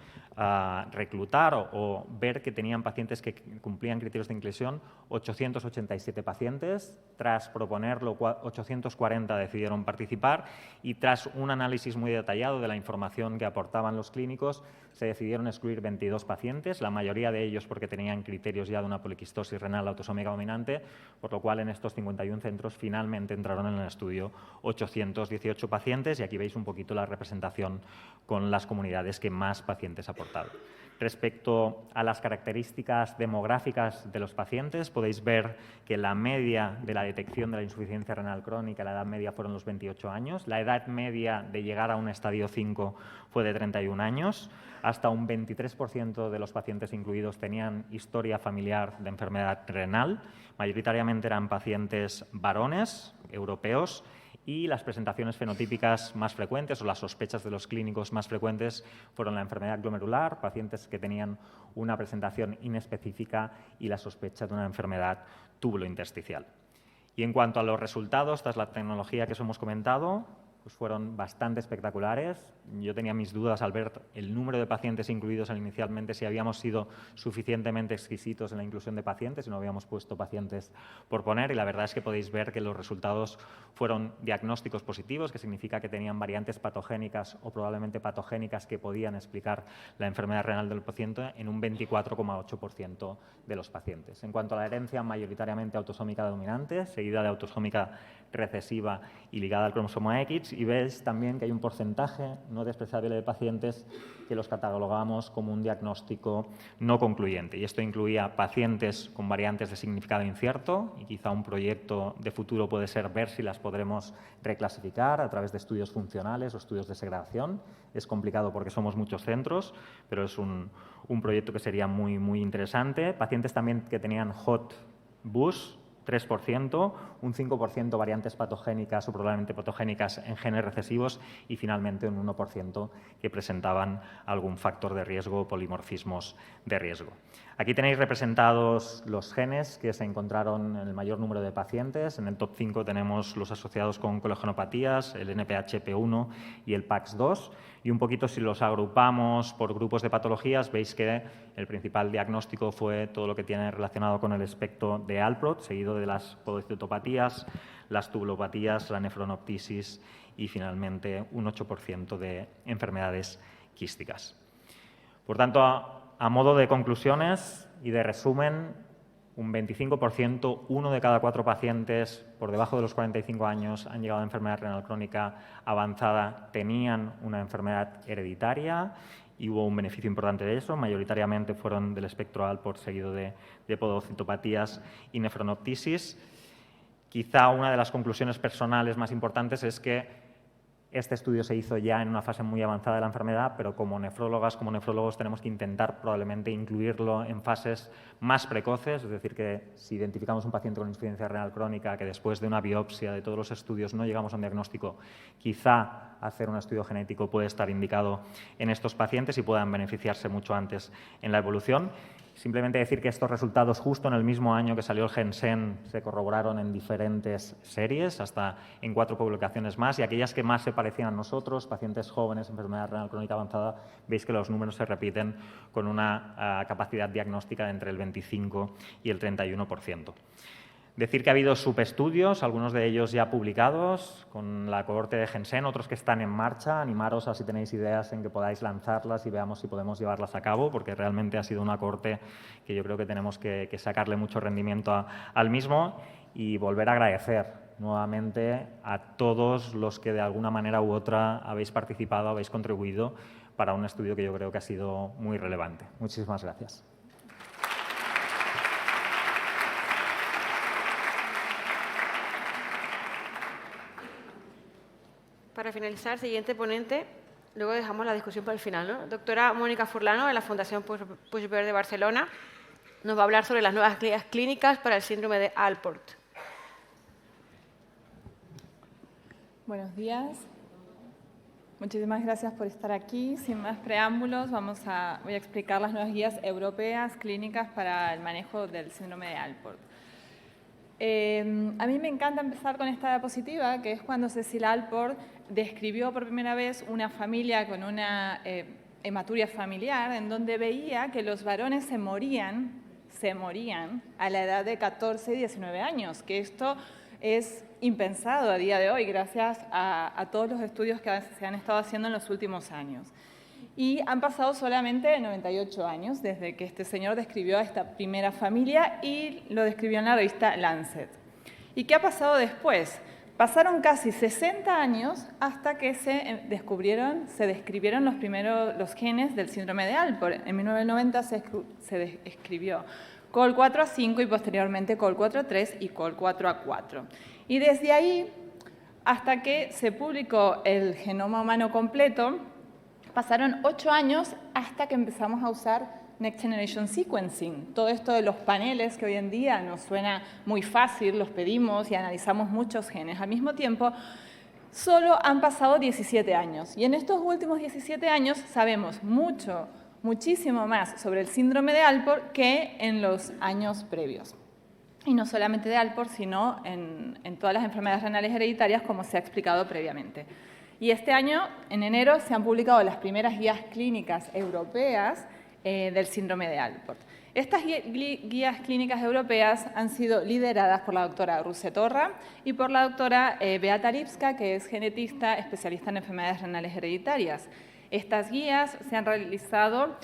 [SPEAKER 6] reclutar o ver que tenían pacientes que cumplían criterios de inclusión, 887 pacientes. Tras proponerlo, 840 decidieron participar y tras un análisis muy detallado de la información que aportaban los clínicos, se decidieron excluir 22 pacientes, la mayoría de ellos porque tenían criterios ya de una poliquistosis renal autosómica dominante, por lo cual en estos 51 centros finalmente entraron en el estudio 818 pacientes y aquí veis un poquito la representación con las comunidades que más pacientes aportaron. Respecto a las características demográficas de los pacientes, podéis ver que la media de la detección de la insuficiencia renal crónica, la edad media fueron los 28 años, la edad media de llegar a un estadio 5 fue de 31 años, hasta un 23% de los pacientes incluidos tenían historia familiar de enfermedad renal, mayoritariamente eran pacientes varones, europeos, y las presentaciones fenotípicas más frecuentes o las sospechas de los clínicos más frecuentes fueron la enfermedad glomerular, pacientes que tenían una presentación inespecífica y la sospecha de una enfermedad túbulo-intersticial. Y en cuanto a los resultados, tras la tecnología que os hemos comentado, pues fueron bastante espectaculares. Yo tenía mis dudas al ver el número de pacientes incluidos inicialmente, si habíamos sido suficientemente exquisitos en la inclusión de pacientes, si no habíamos puesto pacientes por poner, y la verdad es que podéis ver que los resultados fueron diagnósticos positivos, que significa que tenían variantes patogénicas o probablemente patogénicas que podían explicar la enfermedad renal del paciente en un 24,8% de los pacientes. En cuanto a la herencia, mayoritariamente autosómica dominante, seguida de autosómica recesiva y ligada al cromosoma X, y veis también que hay un porcentaje no despreciable de pacientes que los catalogamos como un diagnóstico no concluyente. Y esto incluía pacientes con variantes de significado incierto, y quizá un proyecto de futuro puede ser ver si las podremos reclasificar a través de estudios funcionales o estudios de segregación. Es complicado porque somos muchos centros, pero es un proyecto que sería muy interesante. Pacientes también que tenían HOT-BUS, 3%, un 5% variantes patogénicas o probablemente patogénicas en genes recesivos y finalmente un 1% que presentaban algún factor de riesgo o polimorfismos de riesgo. Aquí tenéis representados los genes que se encontraron en el mayor número de pacientes. En el top 5 tenemos los asociados con colegenopatías, el NPHP1 y el PAX2. Y un poquito si los agrupamos por grupos de patologías, veis que el principal diagnóstico fue todo lo que tiene relacionado con el espectro de Alport, seguido de las podocitopatías, las tubulopatías, la nefronoptisis y finalmente un 8% de enfermedades quísticas. Por tanto, a modo de conclusiones y de resumen, un 25%, 1 de cada 4 pacientes por debajo de los 45 años han llegado a enfermedad renal crónica avanzada, tenían una enfermedad hereditaria y hubo un beneficio importante de eso. Mayoritariamente fueron del espectro Alport seguido de podocitopatías y nefronoptisis. Quizá una de las conclusiones personales más importantes es que este estudio se hizo ya en una fase muy avanzada de la enfermedad, pero como nefrólogas, como nefrólogos, tenemos que intentar probablemente incluirlo en fases más precoces, es decir, que si identificamos un paciente con insuficiencia renal crónica, que después de una biopsia, de todos los estudios, no llegamos a un diagnóstico, quizá hacer un estudio genético puede estar indicado en estos pacientes y puedan beneficiarse mucho antes en la evolución. Simplemente decir que estos resultados, justo en el mismo año que salió el GenSen, se corroboraron en diferentes series, hasta en 4 publicaciones más, y aquellas que más se parecían a nosotros, pacientes jóvenes, enfermedad renal crónica avanzada, veis que los números se repiten con una capacidad diagnóstica de entre el 25 y el 31%. Decir que ha habido subestudios, algunos de ellos ya publicados, con la cohorte de GenSen, otros que están en marcha. Animaros a si tenéis ideas en que podáis lanzarlas y veamos si podemos llevarlas a cabo, porque realmente ha sido una cohorte que yo creo que tenemos que sacarle mucho rendimiento al mismo y volver a agradecer nuevamente a todos los que de alguna manera u otra habéis participado, habéis contribuido para un estudio que yo creo que ha sido muy relevante. Muchísimas gracias.
[SPEAKER 1] Para finalizar, siguiente ponente, luego dejamos la discusión para el final, ¿no? Doctora Mónica Furlano, de la Fundación Puigverd de Barcelona, nos va a hablar sobre las nuevas guías clínicas para el síndrome de Alport.
[SPEAKER 7] Buenos días. Muchísimas gracias por estar aquí. Sin más preámbulos, voy a explicar las nuevas guías europeas clínicas para el manejo del síndrome de Alport. A mí me encanta empezar con esta diapositiva, que es cuando Cecil Alport describió por primera vez una familia con una hematuria familiar, en donde veía que los varones se morían a la edad de 14 y 19 años, que esto es impensado a día de hoy, gracias a todos los estudios que se han estado haciendo en los últimos años. Y han pasado solamente 98 años desde que este señor describió a esta primera familia y lo describió en la revista Lancet. ¿Y qué ha pasado después? Pasaron casi 60 años hasta que se describieron los genes del síndrome de Alport. En 1990 se describió COL4A5 y posteriormente COL4A3 y COL4A4. Y desde ahí, hasta que se publicó el genoma humano completo, pasaron 8 años hasta que empezamos a usar Next Generation Sequencing. Todo esto de los paneles que hoy en día nos suena muy fácil, los pedimos y analizamos muchos genes. Al mismo tiempo, solo han pasado 17 años. Y en estos últimos 17 años sabemos muchísimo más sobre el síndrome de Alport que en los años previos. Y no solamente de Alport, sino en todas las enfermedades renales hereditarias, como se ha explicado previamente. Y este año, en enero, se han publicado las primeras guías clínicas europeas del síndrome de Alport. Estas guías clínicas europeas han sido lideradas por la doctora Russe Torra y por la doctora Beata Lipska, que es genetista especialista en enfermedades renales hereditarias. Estas guías se han realizado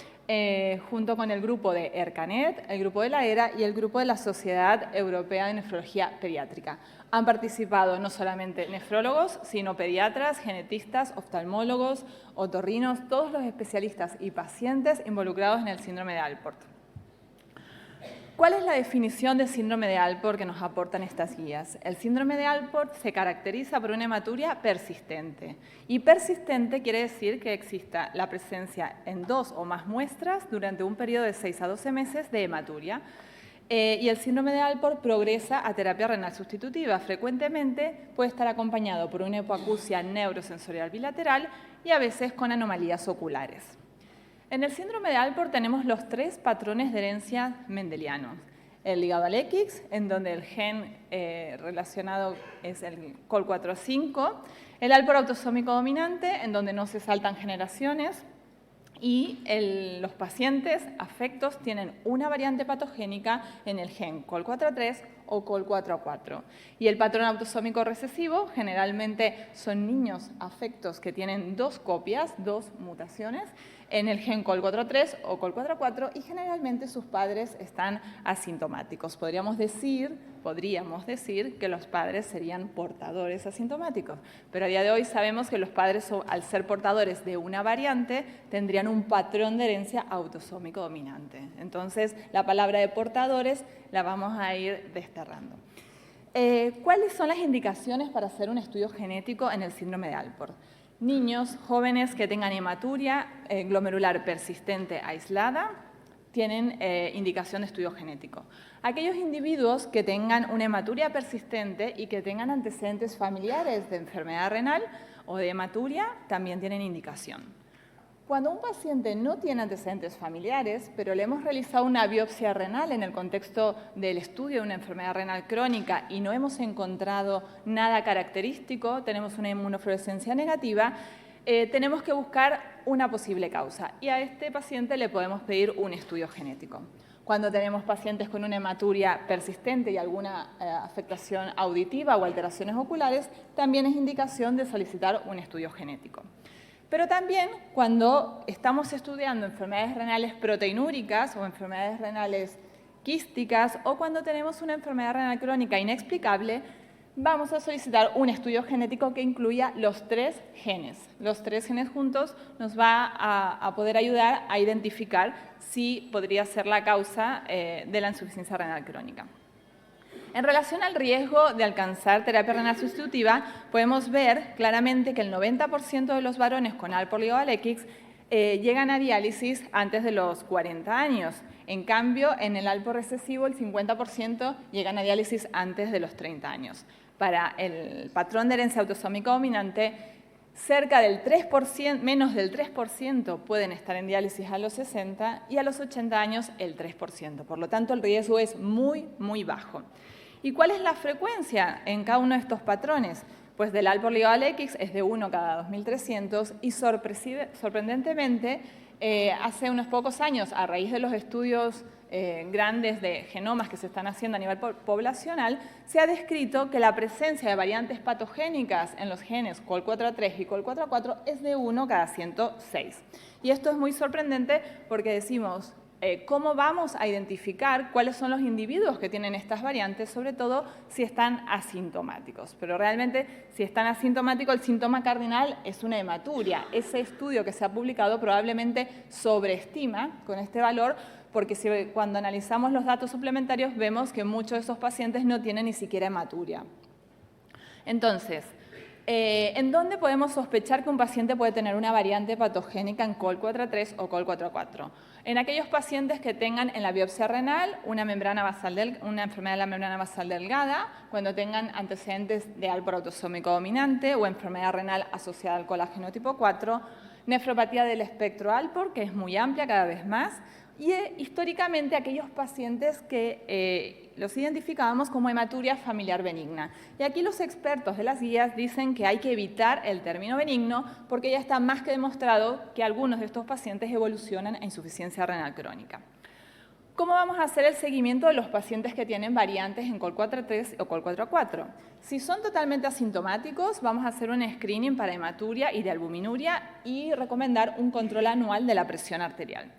[SPEAKER 7] junto con el grupo de ERCANET, el grupo de la ERA y el grupo de la Sociedad Europea de Nefrología Pediátrica. Han participado no solamente nefrólogos, sino pediatras, genetistas, oftalmólogos, otorrinos, todos los especialistas y pacientes involucrados en el síndrome de Alport. ¿Cuál es la definición de síndrome de Alport que nos aportan estas guías? El síndrome de Alport se caracteriza por una hematuria persistente. Y persistente quiere decir que exista la presencia en 2 o más muestras durante un periodo de 6 a 12 meses de hematuria. Y el síndrome de Alport progresa a terapia renal sustitutiva. Frecuentemente puede estar acompañado por una hipoacusia neurosensorial bilateral y a veces con anomalías oculares. En el síndrome de Alport tenemos los 3 patrones de herencia mendelianos. El ligado al X, en donde el gen relacionado es el COL4A5, el Alport autosómico dominante, en donde no se saltan generaciones, y los pacientes afectos tienen una variante patogénica en el gen COL4A3 o COL4A4. Y el patrón autosómico recesivo generalmente son niños afectos que tienen 2 copias, 2 mutaciones, en el gen COL4A3 o COL4A4 y generalmente sus padres están asintomáticos. Podríamos decir que los padres serían portadores asintomáticos, pero a día de hoy sabemos que los padres, al ser portadores de una variante, tendrían un patrón de herencia autosómico dominante. Entonces, la palabra de portadores la vamos a ir desterrando. ¿Cuáles son las indicaciones para hacer un estudio genético en el síndrome de Alport? Niños jóvenes que tengan hematuria glomerular persistente aislada tienen indicación de estudio genético. Aquellos individuos que tengan una hematuria persistente y que tengan antecedentes familiares de enfermedad renal o de hematuria también tienen indicación. Cuando un paciente no tiene antecedentes familiares, pero le hemos realizado una biopsia renal en el contexto del estudio de una enfermedad renal crónica y no hemos encontrado nada característico, tenemos una inmunofluorescencia negativa, tenemos que buscar una posible causa y a este paciente le podemos pedir un estudio genético. Cuando tenemos pacientes con una hematuria persistente y alguna afectación auditiva o alteraciones oculares, también es indicación de solicitar un estudio genético. Pero también cuando estamos estudiando enfermedades renales proteinúricas o enfermedades renales quísticas o cuando tenemos una enfermedad renal crónica inexplicable, vamos a solicitar un estudio genético que incluya los 3 genes. Los 3 genes juntos nos va a poder ayudar a identificar si podría ser la causa de la insuficiencia renal crónica. En relación al riesgo de alcanzar terapia renal sustitutiva, podemos ver claramente que el 90% de los varones con Alport-LIGO-X llegan a diálisis antes de los 40 años. En cambio, en el Alport recesivo, el 50% llegan a diálisis antes de los 30 años. Para el patrón de herencia autosómica dominante, cerca del 3%, menos del 3% pueden estar en diálisis a los 60 y a los 80 años el 3%. Por lo tanto, el riesgo es muy, muy bajo. ¿Y cuál es la frecuencia en cada uno de estos patrones? Pues del Alport-LIGO-X es de 1 cada 2.300 y sorprendentemente hace unos pocos años, a raíz de los estudios grandes de genomas que se están haciendo a nivel poblacional, se ha descrito que la presencia de variantes patogénicas en los genes COL4A3 y COL4A4 es de 1 cada 106. Y esto es muy sorprendente porque decimos, ¿cómo vamos a identificar cuáles son los individuos que tienen estas variantes, sobre todo si están asintomáticos? Pero realmente, si están asintomáticos, el síntoma cardinal es una hematuria. Ese estudio que se ha publicado probablemente sobreestima con este valor, porque cuando analizamos los datos suplementarios vemos que muchos de esos pacientes no tienen ni siquiera hematuria. Entonces, ¿en dónde podemos sospechar que un paciente puede tener una variante patogénica en COL4A3 o COL4A4? En aquellos pacientes que tengan en la biopsia renal una enfermedad de la membrana basal delgada, cuando tengan antecedentes de Alport autosómico dominante o enfermedad renal asociada al colágeno tipo 4, nefropatía del espectro Alport, que es muy amplia cada vez más, y históricamente aquellos pacientes que los identificábamos como hematuria familiar benigna. Y aquí los expertos de las guías dicen que hay que evitar el término benigno porque ya está más que demostrado que algunos de estos pacientes evolucionan a insuficiencia renal crónica. ¿Cómo vamos a hacer el seguimiento de los pacientes que tienen variantes en COL4A3 o COL4A4? Si son totalmente asintomáticos, vamos a hacer un screening para hematuria y de albuminuria y recomendar un control anual de la presión arterial.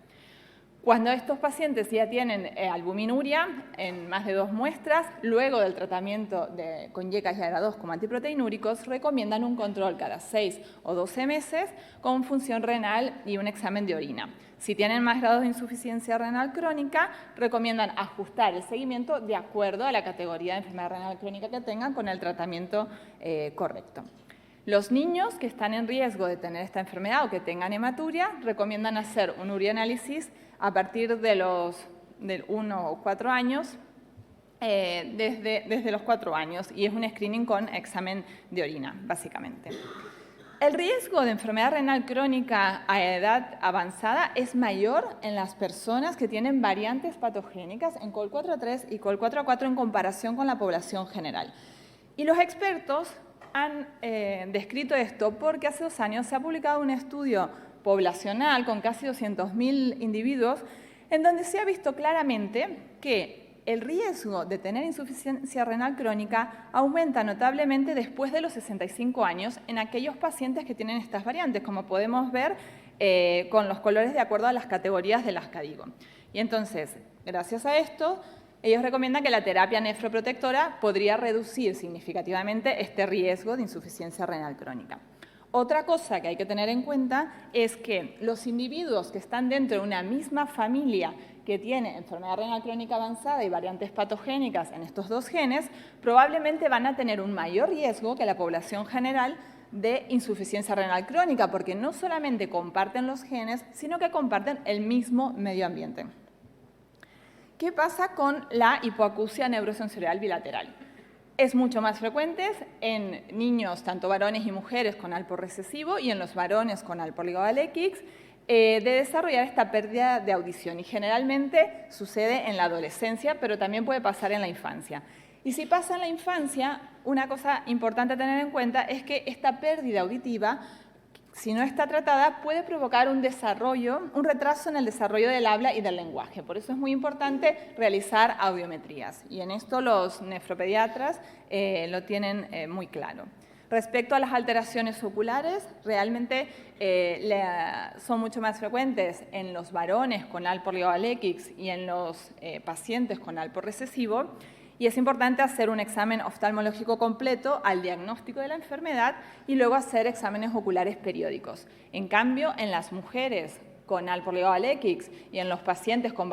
[SPEAKER 7] Cuando estos pacientes ya tienen albuminuria en más de 2 muestras, luego del tratamiento con YECA y AGA2 como antiproteinúricos, recomiendan un control cada 6 o 12 meses con función renal y un examen de orina. Si tienen más grados de insuficiencia renal crónica, recomiendan ajustar el seguimiento de acuerdo a la categoría de enfermedad renal crónica que tengan con el tratamiento correcto. Los niños que están en riesgo de tener esta enfermedad o que tengan hematuria, recomiendan hacer un urianálisis a partir de los 1 o 4 años, desde los 4 años, y es un screening con examen de orina, básicamente. El riesgo de enfermedad renal crónica a edad avanzada es mayor en las personas que tienen variantes patogénicas en COL4A3 y COL4A4 en comparación con la población general. Y los expertos han descrito esto porque hace 2 años se ha publicado un estudio poblacional con casi 200.000 individuos en donde se ha visto claramente que el riesgo de tener insuficiencia renal crónica aumenta notablemente después de los 65 años en aquellos pacientes que tienen estas variantes, como podemos ver con los colores de acuerdo a las categorías de las KDIGO. Y entonces, gracias a esto, ellos recomiendan que la terapia nefroprotectora podría reducir significativamente este riesgo de insuficiencia renal crónica. Otra cosa que hay que tener en cuenta es que los individuos que están dentro de una misma familia que tiene enfermedad renal crónica avanzada y variantes patogénicas en estos dos genes, probablemente van a tener un mayor riesgo que la población general de insuficiencia renal crónica, porque no solamente comparten los genes, sino que comparten el mismo medio ambiente. ¿Qué pasa con la hipoacusia neurosensorial bilateral? Es mucho más frecuente en niños, tanto varones y mujeres con Alport recesivo y en los varones con Alport ligado al X, de desarrollar esta pérdida de audición y generalmente sucede en la adolescencia, pero también puede pasar en la infancia. Y si pasa en la infancia, una cosa importante a tener en cuenta es que esta pérdida auditiva, si no está tratada, puede provocar un retraso en el desarrollo del habla y del lenguaje. Por eso es muy importante realizar audiometrías. Y en esto los nefropediatras lo tienen muy claro. Respecto a las alteraciones oculares, realmente son mucho más frecuentes en los varones con Alport ligado al X y en los pacientes con Alport recesivo. Y es importante hacer un examen oftalmológico completo al diagnóstico de la enfermedad y luego hacer exámenes oculares periódicos. En cambio, en las mujeres con Alport ligado al X y en los pacientes con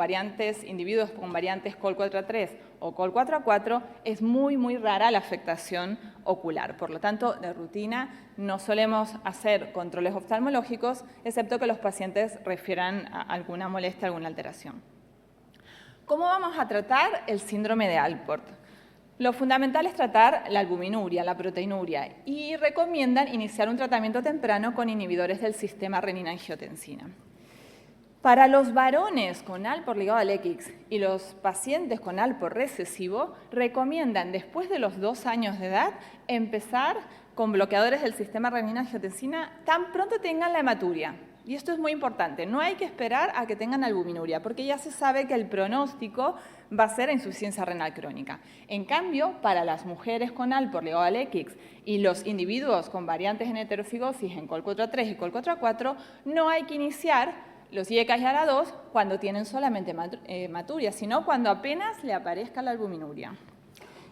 [SPEAKER 7] individuos con variantes COL4A3 o COL4A4, es muy rara la afectación ocular. Por lo tanto, de rutina no solemos hacer controles oftalmológicos, excepto que los pacientes refieran a alguna molestia, alguna alteración. ¿Cómo vamos a tratar el síndrome de Alport? Lo fundamental es tratar la albuminuria, la proteinuria, y recomiendan iniciar un tratamiento temprano con inhibidores del sistema renina-angiotensina. Para los varones con Alport ligado al X y los pacientes con Alport recesivo, recomiendan después de los 2 años de edad empezar con bloqueadores del sistema renina-angiotensina tan pronto tengan la hematuria. Y esto es muy importante, no hay que esperar a que tengan albuminuria, porque ya se sabe que el pronóstico va a ser insuficiencia renal crónica. En cambio, para las mujeres con Alport ligado al X y los individuos con variantes en heterozigosis en COL4A3 y COL4A4, no hay que iniciar los IECAS y ARA2 cuando tienen solamente hematuria, sino cuando apenas le aparezca la albuminuria.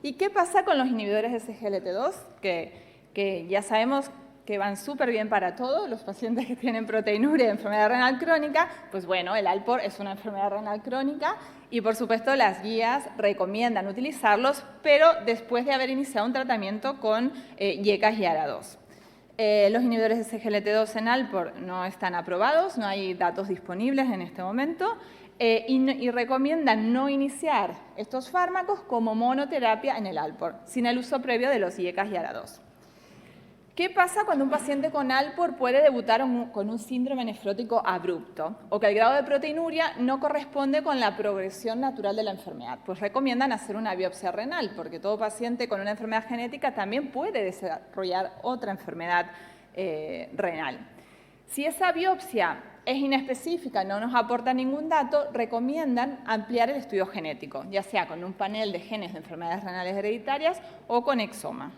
[SPEAKER 7] ¿Y qué pasa con los inhibidores de SGLT2? Que ya sabemos que van súper bien para todos los pacientes que tienen proteinuria y enfermedad renal crónica. Pues bueno, el Alport es una enfermedad renal crónica y por supuesto las guías recomiendan utilizarlos, pero después de haber iniciado un tratamiento con IECAS y ARA2. Los inhibidores de SGLT2 en Alport no están aprobados, no hay datos disponibles en este momento y recomiendan no iniciar estos fármacos como monoterapia en el Alport, sin el uso previo de los IECAS y ARA2. ¿Qué pasa cuando un paciente con Alport puede debutar con un síndrome nefrótico abrupto o que el grado de proteinuria no corresponde con la progresión natural de la enfermedad? Pues recomiendan hacer una biopsia renal, porque todo paciente con una enfermedad genética también puede desarrollar otra enfermedad renal. Si esa biopsia es inespecífica, no nos aporta ningún dato, recomiendan ampliar el estudio genético, ya sea con un panel de genes de enfermedades renales hereditarias o con exoma.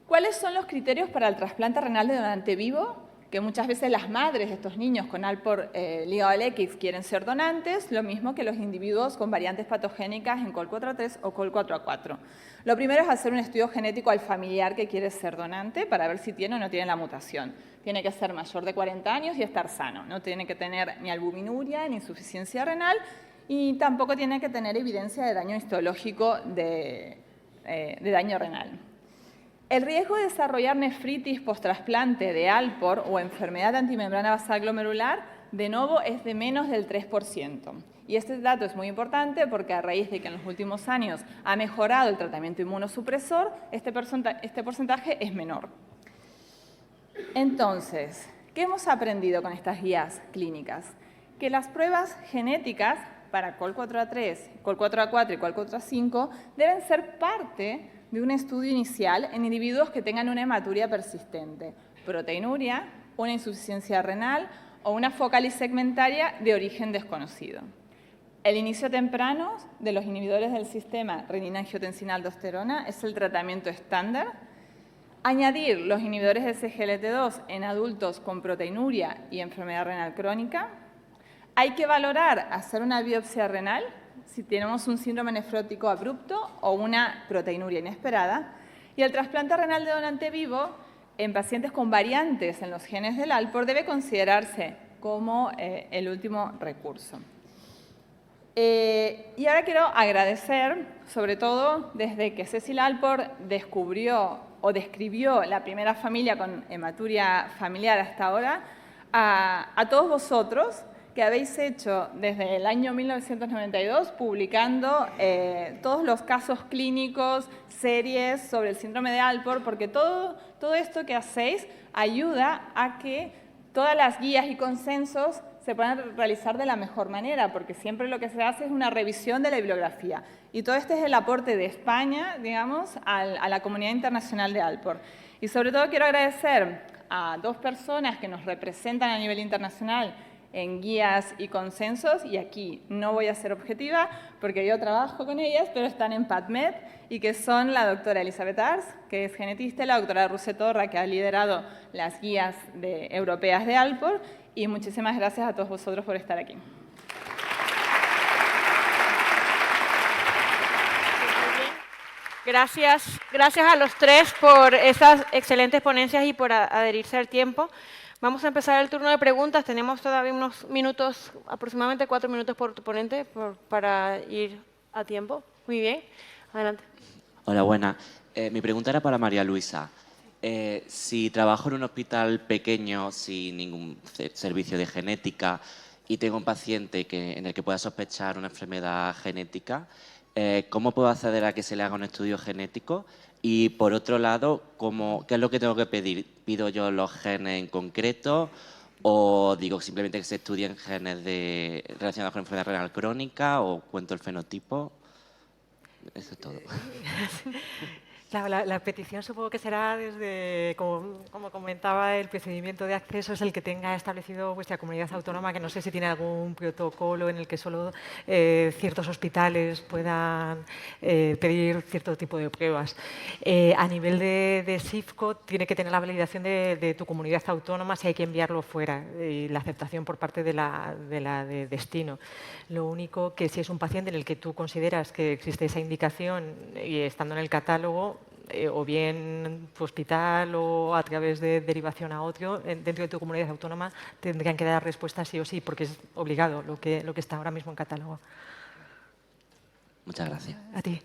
[SPEAKER 7] ¿Cuáles son los criterios para el trasplante renal de donante vivo? Que muchas veces las madres de estos niños con Alport ligado al X quieren ser donantes, lo mismo que los individuos con variantes patogénicas en COL4A3 o COL4A4. Lo primero es hacer un estudio genético al familiar que quiere ser donante para ver si tiene o no tiene la mutación. Tiene que ser mayor de 40 años y estar sano. No tiene que tener ni albuminuria ni insuficiencia renal y tampoco tiene que tener evidencia de daño histológico de daño renal. El riesgo de desarrollar nefritis post-trasplante de Alport o enfermedad de antimembrana basal glomerular, de nuevo, es de menos del 3%. Y este dato es muy importante porque a raíz de que en los últimos años ha mejorado el tratamiento inmunosupresor, este porcentaje es menor. Entonces, ¿qué hemos aprendido con estas guías clínicas? Que las pruebas genéticas para COL4A3, COL4A4 y COL4A5 deben ser parte de un estudio inicial en individuos que tengan una hematuria persistente, proteinuria, una insuficiencia renal o una focalis segmentaria de origen desconocido. El inicio temprano de los inhibidores del sistema renina-angiotensina-aldosterona es el tratamiento estándar. Añadir los inhibidores de CGLT2 en adultos con proteinuria y enfermedad renal crónica. Hay que valorar hacer una biopsia renal si tenemos un síndrome nefrótico abrupto o una proteinuria inesperada. Y el trasplante renal de donante vivo en pacientes con variantes en los genes del Alport debe considerarse como el último recurso. Y ahora quiero agradecer, sobre todo desde que Cecil Alport descubrió o describió la primera familia con hematuria familiar hasta ahora, a todos vosotros que habéis hecho desde el año 1992 publicando todos los casos clínicos, series sobre el síndrome de Alport, porque todo esto que hacéis ayuda a que todas las guías y consensos se puedan realizar de la mejor manera, porque siempre lo que se hace es una revisión de la bibliografía. Y todo este es el aporte de España, digamos, a la comunidad internacional de Alport. Y sobre todo quiero agradecer a dos personas que nos representan a nivel internacional en guías y consensos, y aquí no voy a ser objetiva porque yo trabajo con ellas, pero están en PubMed, y que son la doctora Elizabeth Ars, que es genetista, y la doctora Ruse Torra, que ha liderado las guías europeas de Alport, y muchísimas gracias a todos vosotros por estar aquí.
[SPEAKER 1] Gracias a los tres por esas excelentes ponencias y por adherirse al tiempo. Vamos a empezar el turno de preguntas. Tenemos todavía unos minutos, aproximadamente 4 minutos por tu ponente, para ir a tiempo. Muy bien, adelante.
[SPEAKER 8] Hola, buenas. Mi pregunta era para María Luisa. Si trabajo en un hospital pequeño sin ningún servicio de genética y tengo un paciente en el que pueda sospechar una enfermedad genética, ¿cómo puedo acceder a que se le haga un estudio genético? Y, por otro lado, ¿qué es lo que tengo que pedir? ¿Pido yo los genes en concreto o digo simplemente que se estudien genes relacionados con enfermedad renal crónica o cuento el fenotipo? Eso es todo.
[SPEAKER 5] Claro, la petición supongo que será desde, como comentaba, el procedimiento de acceso es el que tenga establecido vuestra comunidad autónoma, que no sé si tiene algún protocolo en el que solo ciertos hospitales puedan pedir cierto tipo de pruebas. A nivel de SIFCO tiene que tener la validación de tu comunidad autónoma si hay que enviarlo fuera y la aceptación por parte de la de destino. Lo único que si es un paciente en el que tú consideras que existe esa indicación y estando en el catálogo, o bien tu hospital o a través de derivación a otro, dentro de tu comunidad autónoma tendrían que dar respuesta sí o sí, porque es obligado lo que está ahora mismo en catálogo.
[SPEAKER 8] Muchas gracias.
[SPEAKER 5] A ti.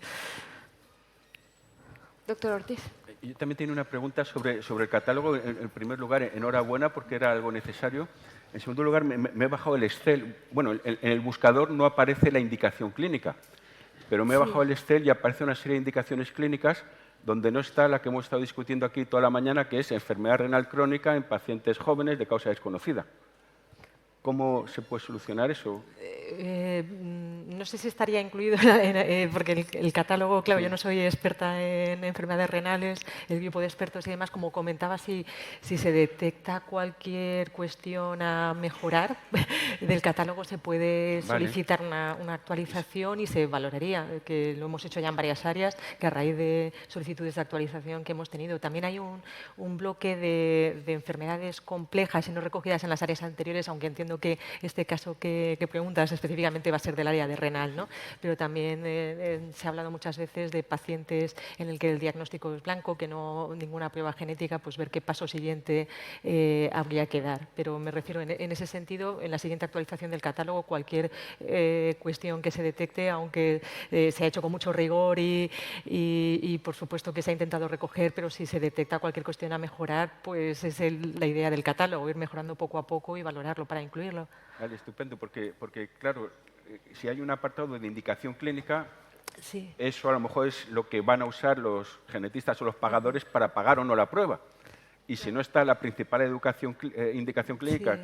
[SPEAKER 1] Doctor Ortiz.
[SPEAKER 2] Yo también tengo una pregunta sobre el catálogo. En primer lugar, enhorabuena porque era algo necesario. En segundo lugar, me he bajado el Excel. Bueno, en el buscador no aparece la indicación clínica, pero me he bajado el Excel y aparece una serie de indicaciones clínicas donde no está la que hemos estado discutiendo aquí toda la mañana, que es enfermedad renal crónica en pacientes jóvenes de causa desconocida. ¿Cómo se puede solucionar eso?
[SPEAKER 5] No sé si estaría incluido, porque el catálogo, claro, yo no soy experta en enfermedades renales, el grupo de expertos y demás, como comentaba, si se detecta cualquier cuestión a mejorar, del catálogo se puede solicitar una actualización y se valoraría, que lo hemos hecho ya en varias áreas, que a raíz de solicitudes de actualización que hemos tenido. También hay un bloque de enfermedades complejas y no recogidas en las áreas anteriores, aunque entiendo que este caso que preguntas específicamente va a ser del área de renal, ¿no? Pero también se ha hablado muchas veces de pacientes en el que el diagnóstico es blanco, que no ninguna prueba genética, pues ver qué paso siguiente habría que dar. Pero me refiero en ese sentido, en la siguiente actualización del catálogo, cualquier cuestión que se detecte, aunque se ha hecho con mucho rigor y por supuesto que se ha intentado recoger, pero si se detecta cualquier cuestión a mejorar, pues es la idea del catálogo, ir mejorando poco a poco y valorarlo para incluirlo.
[SPEAKER 2] Vale, estupendo, porque claro, si hay un apartado de indicación clínica,
[SPEAKER 5] sí,
[SPEAKER 2] eso a lo mejor es lo que van a usar los genetistas o los pagadores para pagar o no la prueba. Y si no está la principal indicación clínica,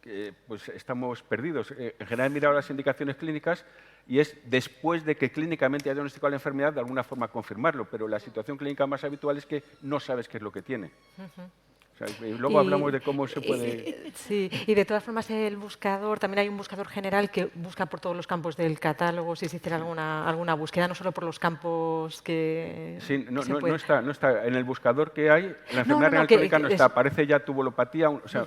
[SPEAKER 5] sí,
[SPEAKER 2] pues estamos perdidos. En general he mirado las indicaciones clínicas y es después de que clínicamente haya diagnosticado la enfermedad, de alguna forma confirmarlo, pero la situación clínica más habitual es que no sabes qué es lo que tiene. O sea, y luego hablamos de cómo se puede...
[SPEAKER 5] Sí, y de todas formas el buscador, también hay un buscador general que busca por todos los campos del catálogo, si se hiciera alguna búsqueda, no solo por los campos que...
[SPEAKER 2] Sí, no
[SPEAKER 5] puede...
[SPEAKER 2] está. En el buscador que hay, la enfermedad renal crónica no está. Aparece ya tubulopatía. O sea,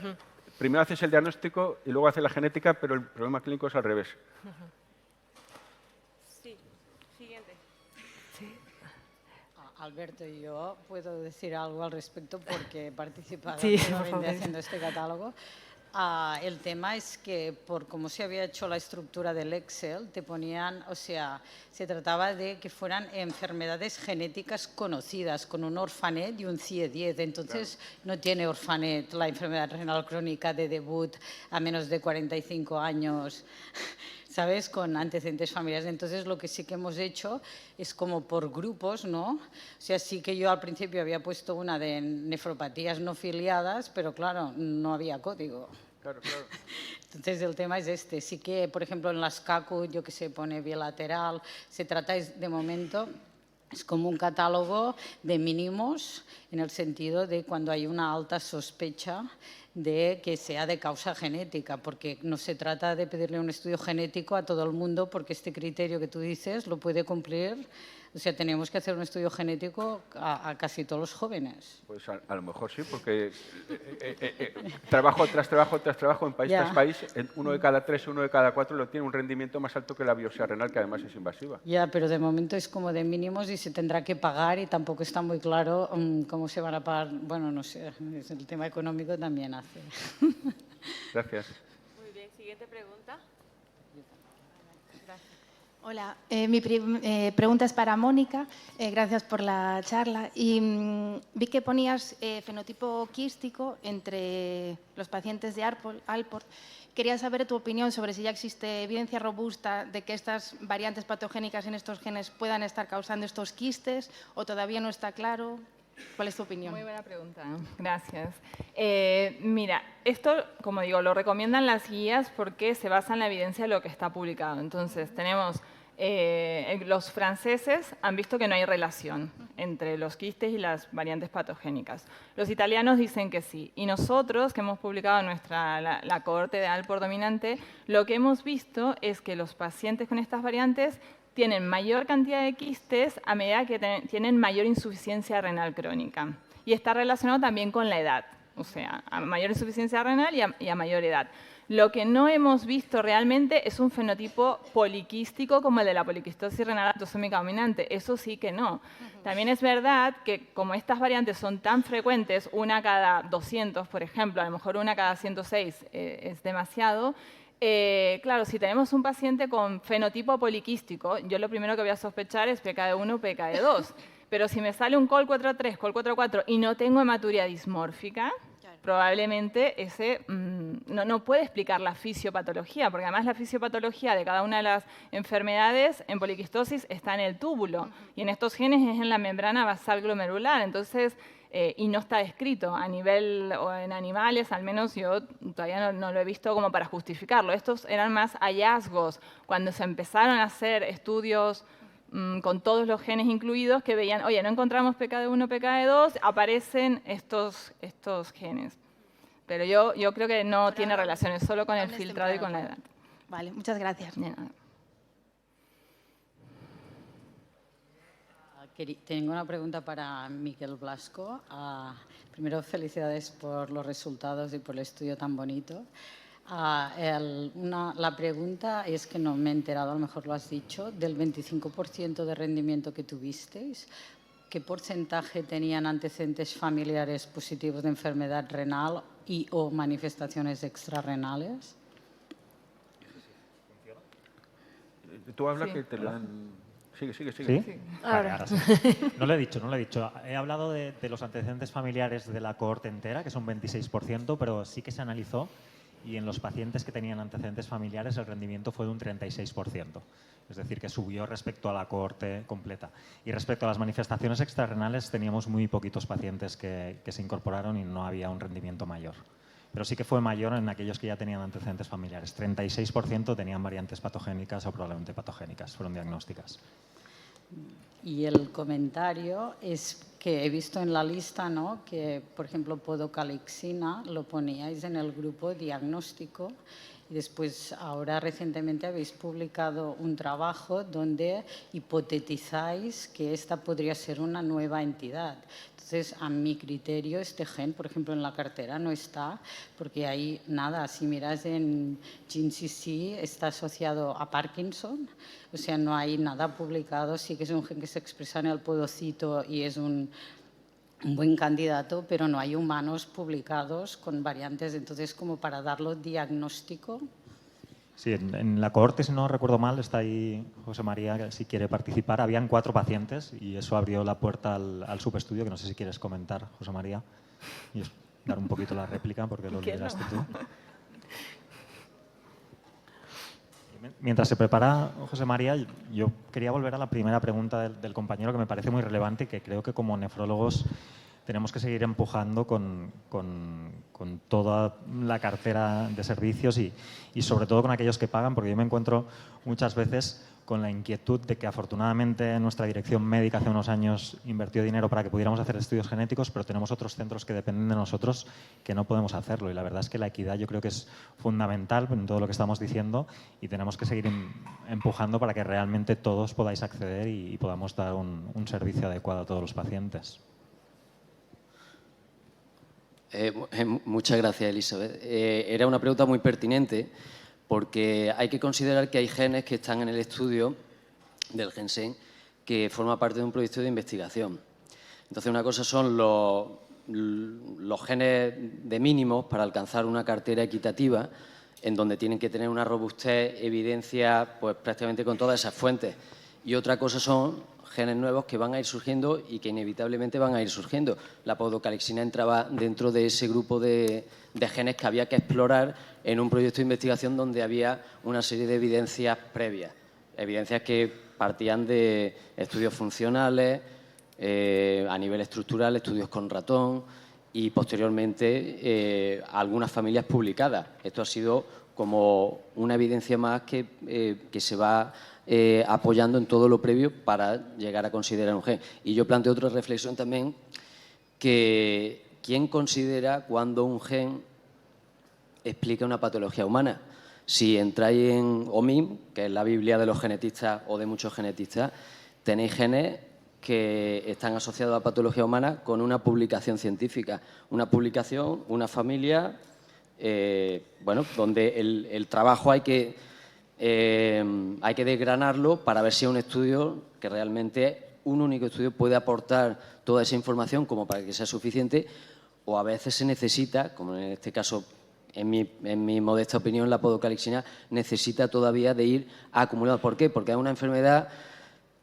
[SPEAKER 2] primero haces el diagnóstico y luego haces la genética, pero el problema clínico es al revés.
[SPEAKER 1] Sí, siguiente.
[SPEAKER 5] Sí.
[SPEAKER 4] Alberto, yo puedo decir algo al respecto porque he participado
[SPEAKER 5] Sí,
[SPEAKER 4] activamente haciendo este catálogo. El tema es que por cómo se había hecho la estructura del Excel, te ponían, o sea, se trataba de que fueran enfermedades genéticas conocidas, con un Orphanet y un CIE-10. Entonces, no tiene Orphanet la enfermedad renal crónica de debut a menos de 45 años, ¿sabes? Con antecedentes familiares. Entonces, lo que sí que hemos hecho es como por grupos, ¿no? O sea, sí que yo al principio había puesto una de nefropatías no filiadas, pero claro, no había código.
[SPEAKER 2] Claro.
[SPEAKER 4] Entonces, el tema es este. Sí que, por ejemplo, en las CACU, yo que sé, pone bilateral, se trata de momento... Es como un catálogo de mínimos en el sentido de cuando hay una alta sospecha de que sea de causa genética, porque no se trata de pedirle un estudio genético a todo el mundo, porque este criterio que tú dices lo puede cumplir. O sea, tenemos que hacer un estudio genético a casi todos los jóvenes.
[SPEAKER 2] Pues a lo mejor sí, porque trabajo tras trabajo, en país tras país, uno de cada 3, uno de cada 4 lo tiene un rendimiento más alto que la biopsia renal, que además es invasiva.
[SPEAKER 4] Ya, pero de momento es como de mínimos y se tendrá que pagar y tampoco está muy claro cómo se van a pagar. Bueno, no sé, el tema económico también hace.
[SPEAKER 2] Gracias.
[SPEAKER 1] Muy bien, siguiente pregunta.
[SPEAKER 9] Hola, mi pregunta es para Mónica. Gracias por la charla. Y vi que ponías fenotipo quístico entre los pacientes de Alport. Quería saber tu opinión sobre si ya existe evidencia robusta de que estas variantes patogénicas en estos genes puedan estar causando estos quistes o todavía no está claro. ¿Cuál es tu opinión?
[SPEAKER 7] Muy buena pregunta, gracias. Mira, esto, como digo, lo recomiendan las guías porque se basa en la evidencia de lo que está publicado. Entonces, tenemos, los franceses han visto que no hay relación entre los quistes y las variantes patogénicas. Los italianos dicen que sí. Y nosotros, que hemos publicado la cohorte de Alport dominante, lo que hemos visto es que los pacientes con estas variantes tienen mayor cantidad de quistes a medida que tienen mayor insuficiencia renal crónica. Y está relacionado también con la edad, o sea, a mayor insuficiencia renal y a mayor edad. Lo que no hemos visto realmente es un fenotipo poliquístico como el de la poliquistosis renal autosómica dominante. Eso sí que no. También es verdad que como estas variantes son tan frecuentes, una cada 200, por ejemplo, a lo mejor una cada 106 es demasiado. Claro, si tenemos un paciente con fenotipo poliquístico, yo lo primero que voy a sospechar es PKD1 o PKD2. Pero si me sale un COL4A3, COL4A4 y no tengo hematuria dismórfica, probablemente ese no puede explicar la fisiopatología, porque además la fisiopatología de cada una de las enfermedades en poliquistosis está en el túbulo y en estos genes es en la membrana basal glomerular. Entonces, y no está descrito a nivel o en animales, al menos yo todavía no lo he visto como para justificarlo. Estos eran más hallazgos cuando se empezaron a hacer estudios con todos los genes incluidos que veían, oye, no encontramos PKD1, PKD2, aparecen estos genes. Pero yo creo que no tiene relaciones, solo con el filtrado y con la edad.
[SPEAKER 9] Vale, muchas gracias.
[SPEAKER 4] Tengo una pregunta para Miquel Blasco. Primero, felicidades por los resultados y por el estudio tan bonito. La pregunta es que no me he enterado, a lo mejor lo has dicho, del 25% de rendimiento que tuvisteis. ¿Qué porcentaje tenían antecedentes familiares positivos de enfermedad renal y o manifestaciones extrarrenales?
[SPEAKER 2] Tú hablas que te la han... Sigue.
[SPEAKER 6] ¿Sí? Ahora sí. No lo he dicho. He hablado de los antecedentes familiares de la cohorte entera, que son 26%, pero sí que se analizó y en los pacientes que tenían antecedentes familiares el rendimiento fue de un 36%. Es decir, que subió respecto a la cohorte completa. Y respecto a las manifestaciones extrarrenales teníamos muy poquitos pacientes que se incorporaron y no había un rendimiento mayor. Pero sí que fue mayor en aquellos que ya tenían antecedentes familiares. 36% tenían variantes patogénicas o probablemente patogénicas, fueron diagnósticas.
[SPEAKER 4] Y el comentario es que he visto en la lista, ¿no?, que, por ejemplo, podocalixina lo poníais en el grupo diagnóstico y después, ahora recientemente habéis publicado un trabajo donde hipotetizáis que esta podría ser una nueva entidad. Entonces, a mi criterio, este gen, por ejemplo, en la cartera no está, porque hay nada, si miras en GeneCC, está asociado a Parkinson, o sea, no hay nada publicado, sí que es un gen que se expresa en el podocito y es un buen candidato, pero no hay humanos publicados con variantes, entonces, como para darlo diagnóstico.
[SPEAKER 6] Sí, en la cohorte, si no recuerdo mal, está ahí José María, si quiere participar. Habían 4 pacientes y eso abrió la puerta al subestudio, que no sé si quieres comentar, José María, y dar un poquito la réplica, porque lo lideraste tú. Mientras se prepara José María, yo quería volver a la primera pregunta del compañero, que me parece muy relevante y que creo que como nefrólogos tenemos que seguir empujando con toda la cartera de servicios y sobre todo con aquellos que pagan, porque yo me encuentro muchas veces con la inquietud de que afortunadamente nuestra dirección médica hace unos años invirtió dinero para que pudiéramos hacer estudios genéticos, pero tenemos otros centros que dependen de nosotros que no podemos hacerlo. Y la verdad es que la equidad yo creo que es fundamental en todo lo que estamos diciendo y tenemos que seguir empujando para que realmente todos podáis acceder y podamos dar un servicio adecuado a todos los pacientes.
[SPEAKER 10] Muchas gracias, Elizabeth. Era una pregunta muy pertinente porque hay que considerar que hay genes que están en el estudio del Gensen que forma parte de un proyecto de investigación. Entonces, una cosa son los genes de mínimos para alcanzar una cartera equitativa en donde tienen que tener una robustez, evidencia, pues prácticamente con todas esas fuentes. Y otra cosa son genes nuevos que van a ir surgiendo y que inevitablemente van a ir surgiendo. La podocalixina entraba dentro de ese grupo de genes que había que explorar en un proyecto de investigación donde había una serie de evidencias previas, evidencias que partían de estudios funcionales, a nivel estructural, estudios con ratón y posteriormente algunas familias publicadas. Esto ha sido como una evidencia más que se va apoyando en todo lo previo para llegar a considerar un gen. Y yo planteo otra reflexión también, que ¿quién considera cuando un gen explica una patología humana? Si entráis en OMIM, que es la Biblia de los genetistas o de muchos genetistas, tenéis genes que están asociados a patología humana con una publicación científica. Una publicación, una familia, bueno, donde el trabajo hay que desgranarlo para ver si es un estudio que realmente un único estudio puede aportar toda esa información como para que sea suficiente, o a veces se necesita, como en este caso, en mi modesta opinión, la podocalixina necesita todavía de ir acumulando. ¿Por qué? Porque es una enfermedad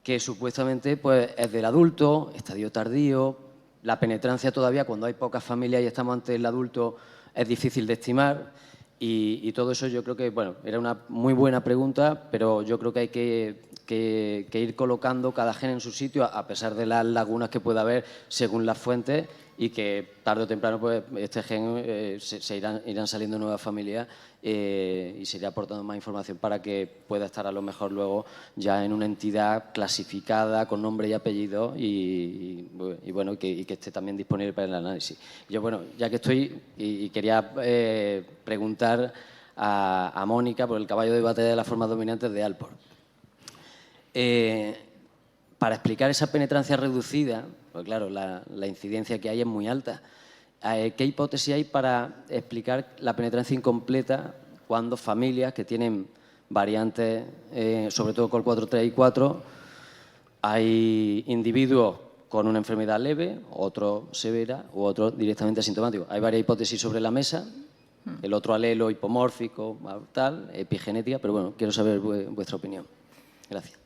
[SPEAKER 10] que supuestamente pues, es del adulto, estadio tardío, la penetrancia todavía cuando hay pocas familias y estamos ante el adulto es difícil de estimar. Y todo eso yo creo que, bueno, era una muy buena pregunta, pero yo creo que hay que ir colocando cada gen en su sitio, a pesar de las lagunas que pueda haber según las fuentes, y que tarde o temprano pues, este gen irán saliendo nuevas familias y se irá aportando más información para que pueda estar a lo mejor luego ya en una entidad clasificada con nombre y apellido y bueno, que esté también disponible para el análisis. Yo, bueno, ya que estoy y quería preguntar a Mónica por el caballo de batalla de las formas dominantes de Alport. Para explicar esa penetrancia reducida, pues claro, la incidencia que hay es muy alta. ¿Qué hipótesis hay para explicar la penetrancia incompleta cuando familias que tienen variantes, sobre todo COL4, y 4, hay individuos con una enfermedad leve, otro severa u otro directamente asintomático? Hay varias hipótesis sobre la mesa, el otro alelo hipomórfico, tal, epigenética, pero bueno, quiero saber vuestra opinión. Gracias.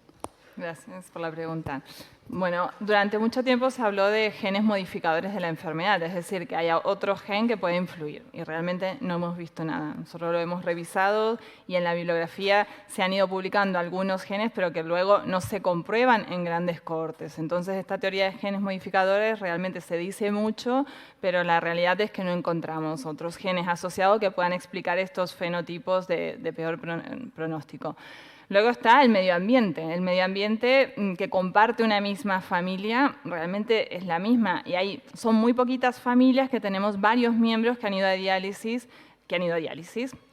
[SPEAKER 7] Gracias por la pregunta. Bueno, durante mucho tiempo se habló de genes modificadores de la enfermedad, es decir, que haya otro gen que puede influir, y realmente no hemos visto nada. Nosotros lo hemos revisado y en la bibliografía se han ido publicando algunos genes, pero que luego no se comprueban en grandes cohortes. Entonces, esta teoría de genes modificadores realmente se dice mucho, pero la realidad es que no encontramos otros genes asociados que puedan explicar estos fenotipos de peor pronóstico. Luego está el medio ambiente que comparte una misma familia, realmente es la misma. Y son muy poquitas familias que tenemos varios miembros que han ido a diálisis.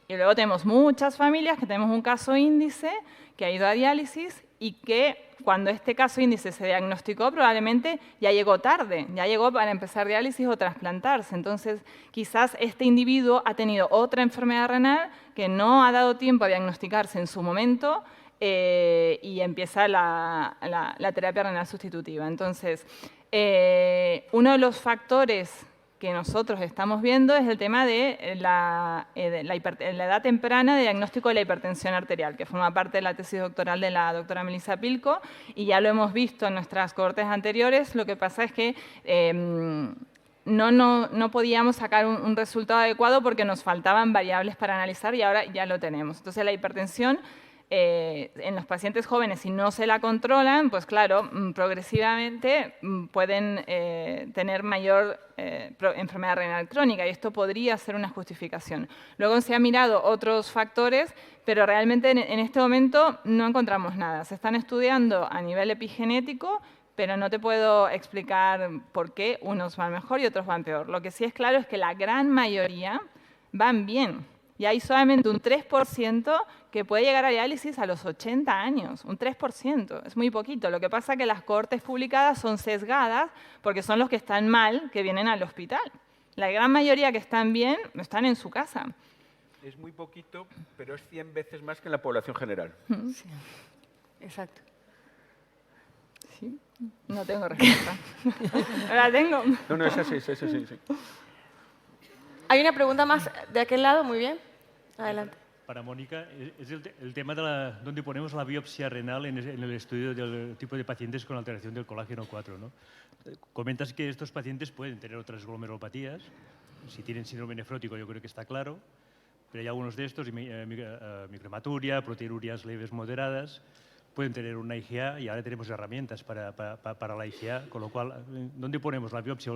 [SPEAKER 7] Y luego tenemos muchas familias que tenemos un caso índice que ha ido a diálisis y que cuando este caso índice se diagnosticó probablemente ya llegó tarde, ya llegó para empezar diálisis o trasplantarse. Entonces, quizás este individuo ha tenido otra enfermedad renal que no ha dado tiempo a diagnosticarse en su momento y empieza la terapia renal sustitutiva. Entonces, uno de los factores que nosotros estamos viendo es el tema de la edad temprana de diagnóstico de la hipertensión arterial, que forma parte de la tesis doctoral de la doctora Melissa Pilco, y ya lo hemos visto en nuestras cohortes anteriores. Lo que pasa es que no podíamos sacar un resultado adecuado porque nos faltaban variables para analizar y ahora ya lo tenemos. Entonces, la hipertensión en los pacientes jóvenes, si no se la controlan, pues claro, progresivamente pueden tener mayor enfermedad renal crónica y esto podría ser una justificación. Luego se han mirado otros factores, pero realmente en este momento no encontramos nada. Se están estudiando a nivel epigenético, pero no te puedo explicar por qué unos van mejor y otros van peor. Lo que sí es claro es que la gran mayoría van bien. Y hay solamente un 3% que puede llegar a diálisis a los 80 años. Un 3%, es muy poquito. Lo que pasa es que las cohortes publicadas son sesgadas porque son los que están mal que vienen al hospital. La gran mayoría que están bien están en su casa.
[SPEAKER 2] Es muy poquito, pero es 100 veces más que en la población general.
[SPEAKER 1] Sí. Exacto. Sí, no tengo respuesta. ¿No la tengo?
[SPEAKER 2] No, es así, sí.
[SPEAKER 1] Hay una pregunta más de aquel lado, muy bien. Adelante.
[SPEAKER 11] Para Mónica, es el tema de dónde ponemos la biopsia renal en el estudio del tipo de pacientes con alteración del colágeno 4, ¿no? Comentas que estos pacientes pueden tener otras glomerulopatías. Si tienen síndrome nefrótico, yo creo que está claro. Pero hay algunos de estos, microhematuria, proteinurías leves moderadas, pueden tener una IgA y ahora tenemos herramientas para la IgA, con lo cual, ¿dónde ponemos la biopsia?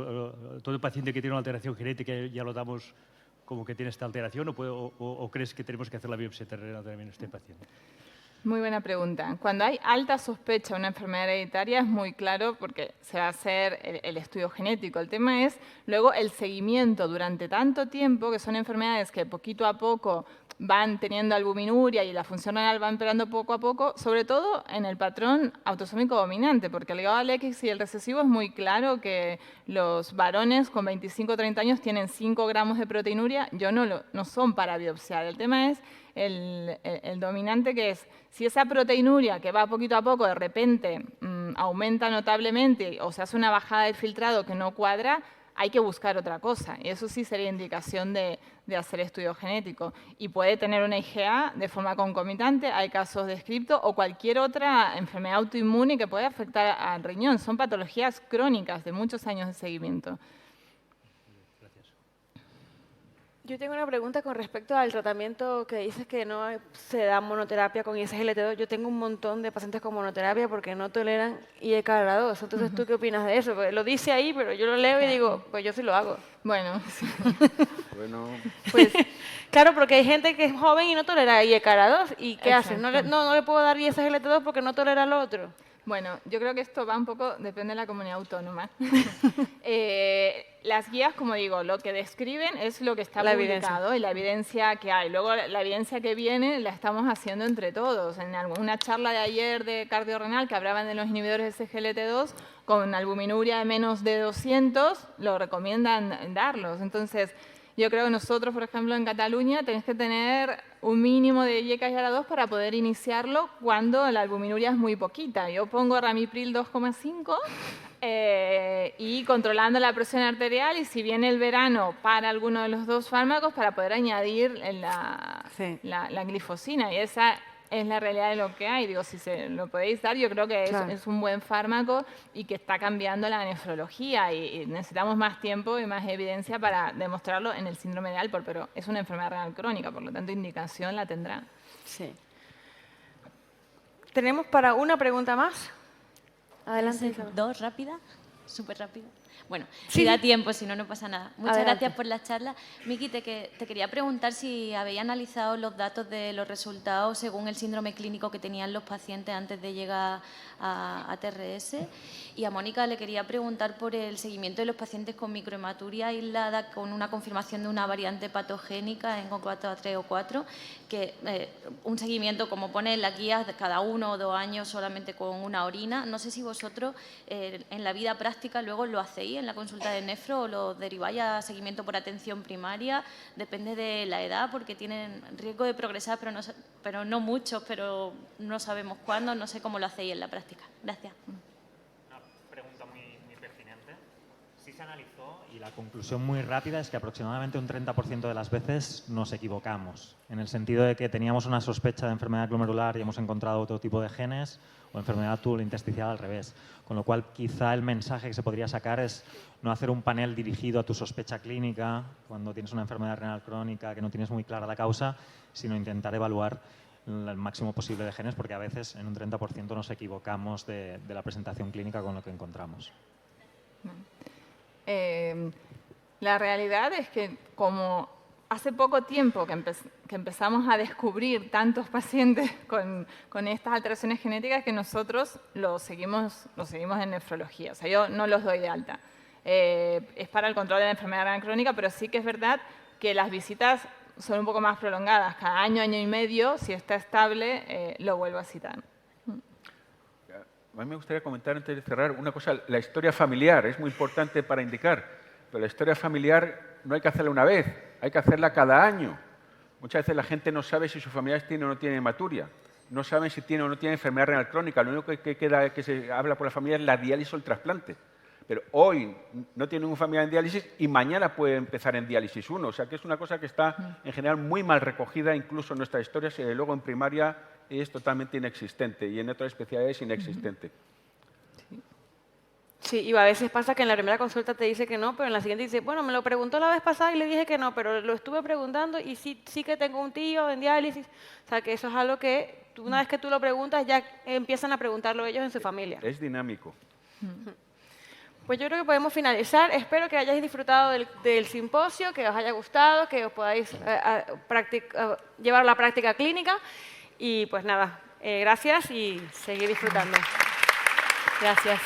[SPEAKER 11] ¿Todo paciente que tiene una alteración genética ya lo damos como que tiene esta alteración o crees que tenemos que hacer la biopsia terrenal también en este paciente?
[SPEAKER 7] Muy buena pregunta. Cuando hay alta sospecha de una enfermedad hereditaria es muy claro porque se va a hacer el estudio genético. El tema es luego el seguimiento durante tanto tiempo, que son enfermedades que poquito a poco van teniendo albuminuria y la función renal va empeorando poco a poco, sobre todo en el patrón autosómico dominante, porque el legado del X y el recesivo es muy claro que los varones con 25 o 30 años tienen 5 gramos de proteinuria, no son para biopsiar. El tema es el dominante, que es si esa proteinuria que va poquito a poco de repente aumenta notablemente o se hace una bajada del filtrado que no cuadra, hay que buscar otra cosa. Y eso sí sería indicación de hacer estudio genético. Y puede tener una IgA de forma concomitante, hay casos descriptos, o cualquier otra enfermedad autoinmune que puede afectar al riñón. Son patologías crónicas de muchos años de seguimiento.
[SPEAKER 1] Yo tengo una pregunta con respecto al tratamiento que dices que no se da monoterapia con SGLT2. Yo tengo un montón de pacientes con monoterapia porque no toleran IECARA2. Entonces, ¿tú qué opinas de eso? Porque lo dice ahí, pero yo lo leo y digo, pues yo sí lo hago.
[SPEAKER 7] Bueno,
[SPEAKER 1] pues claro, porque hay gente que es joven y no tolera IECARA2. ¿Y qué hacen? ¿No le puedo dar SGLT2 porque no tolera lo otro?
[SPEAKER 7] Bueno, yo creo que esto va un poco, depende de la comunidad autónoma. Las guías, como digo, lo que describen es lo que está publicado y la evidencia que hay. Luego, la evidencia que viene la estamos haciendo entre todos. En una charla de ayer de cardiorrenal que hablaban de los inhibidores de SGLT2, con albuminuria de menos de 200, lo recomiendan darlos. Entonces, yo creo que nosotros, por ejemplo, en Cataluña, tenés que tener un mínimo de IECARA2 para poder iniciarlo cuando la albuminuria es muy poquita. Yo pongo Ramipril 2,5 y controlando la presión arterial, y si viene el verano, para alguno de los dos fármacos para poder añadir la glifosina. Y esa es la realidad de lo que hay. Digo, si se lo podéis dar, yo creo que es un buen fármaco y que está cambiando la nefrología y necesitamos más tiempo y más evidencia para demostrarlo en el síndrome de Alport, pero es una enfermedad renal crónica, por lo tanto indicación la tendrá.
[SPEAKER 1] Sí. ¿Tenemos para una pregunta más? Adelante.
[SPEAKER 12] Dos, rápida, súper rápida. Bueno,
[SPEAKER 1] Sí.
[SPEAKER 12] si da tiempo, si no, no pasa nada. Muchas
[SPEAKER 1] Adelante.
[SPEAKER 12] gracias por la charla. Miki, te quería preguntar si habéis analizado los datos de los resultados según el síndrome clínico que tenían los pacientes antes de llegar a TRS. Y a Mónica le quería preguntar por el seguimiento de los pacientes con microhematuria aislada con una confirmación de una variante patogénica en CON4A3 o 4, que un seguimiento, como pone en la guía, de cada 1 o 2 años solamente con una orina. No sé si vosotros en la vida práctica luego lo hacéis en la consulta de nefro o lo deriváis a seguimiento por atención primaria, depende de la edad, porque tienen riesgo de progresar, pero no muchos, pero no sabemos cuándo, no sé cómo lo hacéis en la práctica. Gracias.
[SPEAKER 6] Una pregunta muy pertinente. Sí se analizó y la conclusión muy rápida es que aproximadamente un 30% de las veces nos equivocamos, en el sentido de que teníamos una sospecha de enfermedad glomerular y hemos encontrado otro tipo de genes, o enfermedad túbulo-intersticial al revés. Con lo cual, quizá el mensaje que se podría sacar es no hacer un panel dirigido a tu sospecha clínica cuando tienes una enfermedad renal crónica que no tienes muy clara la causa, sino intentar evaluar el máximo posible de genes, porque a veces en un 30% nos equivocamos de la presentación clínica con lo que encontramos.
[SPEAKER 7] La realidad es que como hace poco tiempo que empezamos a descubrir tantos pacientes con estas alteraciones genéticas que nosotros los seguimos en nefrología. O sea, yo no los doy de alta. Es para el control de la enfermedad renal crónica, pero sí que es verdad que las visitas son un poco más prolongadas. Cada año, año y medio, si está estable, lo vuelvo a citar.
[SPEAKER 2] A mí me gustaría comentar antes de cerrar una cosa. La historia familiar es muy importante para indicar, pero la historia familiar no hay que hacerla una vez, hay que hacerla cada año. Muchas veces la gente no sabe si sus familiares tienen o no tienen hematuria, no saben si tienen o no tienen enfermedad renal crónica. Lo único que se habla por la familia es la diálisis o el trasplante. Pero hoy no tiene ningún familiar en diálisis y mañana puede empezar en diálisis 1. O sea que es una cosa que está en general muy mal recogida, incluso en nuestras historias. Luego en primaria es totalmente inexistente y en otras especialidades inexistente.
[SPEAKER 1] Sí, y a veces pasa que en la primera consulta te dice que no, pero en la siguiente dice, bueno, me lo preguntó la vez pasada y le dije que no, pero lo estuve preguntando y sí que tengo un tío en diálisis. O sea, que eso es algo que una vez que tú lo preguntas ya empiezan a preguntarlo ellos en su familia.
[SPEAKER 2] Es dinámico.
[SPEAKER 1] Pues yo creo que podemos finalizar. Espero que hayáis disfrutado del simposio, que os haya gustado, que os podáis llevar a la práctica clínica. Y pues nada, gracias y seguir disfrutando. Gracias.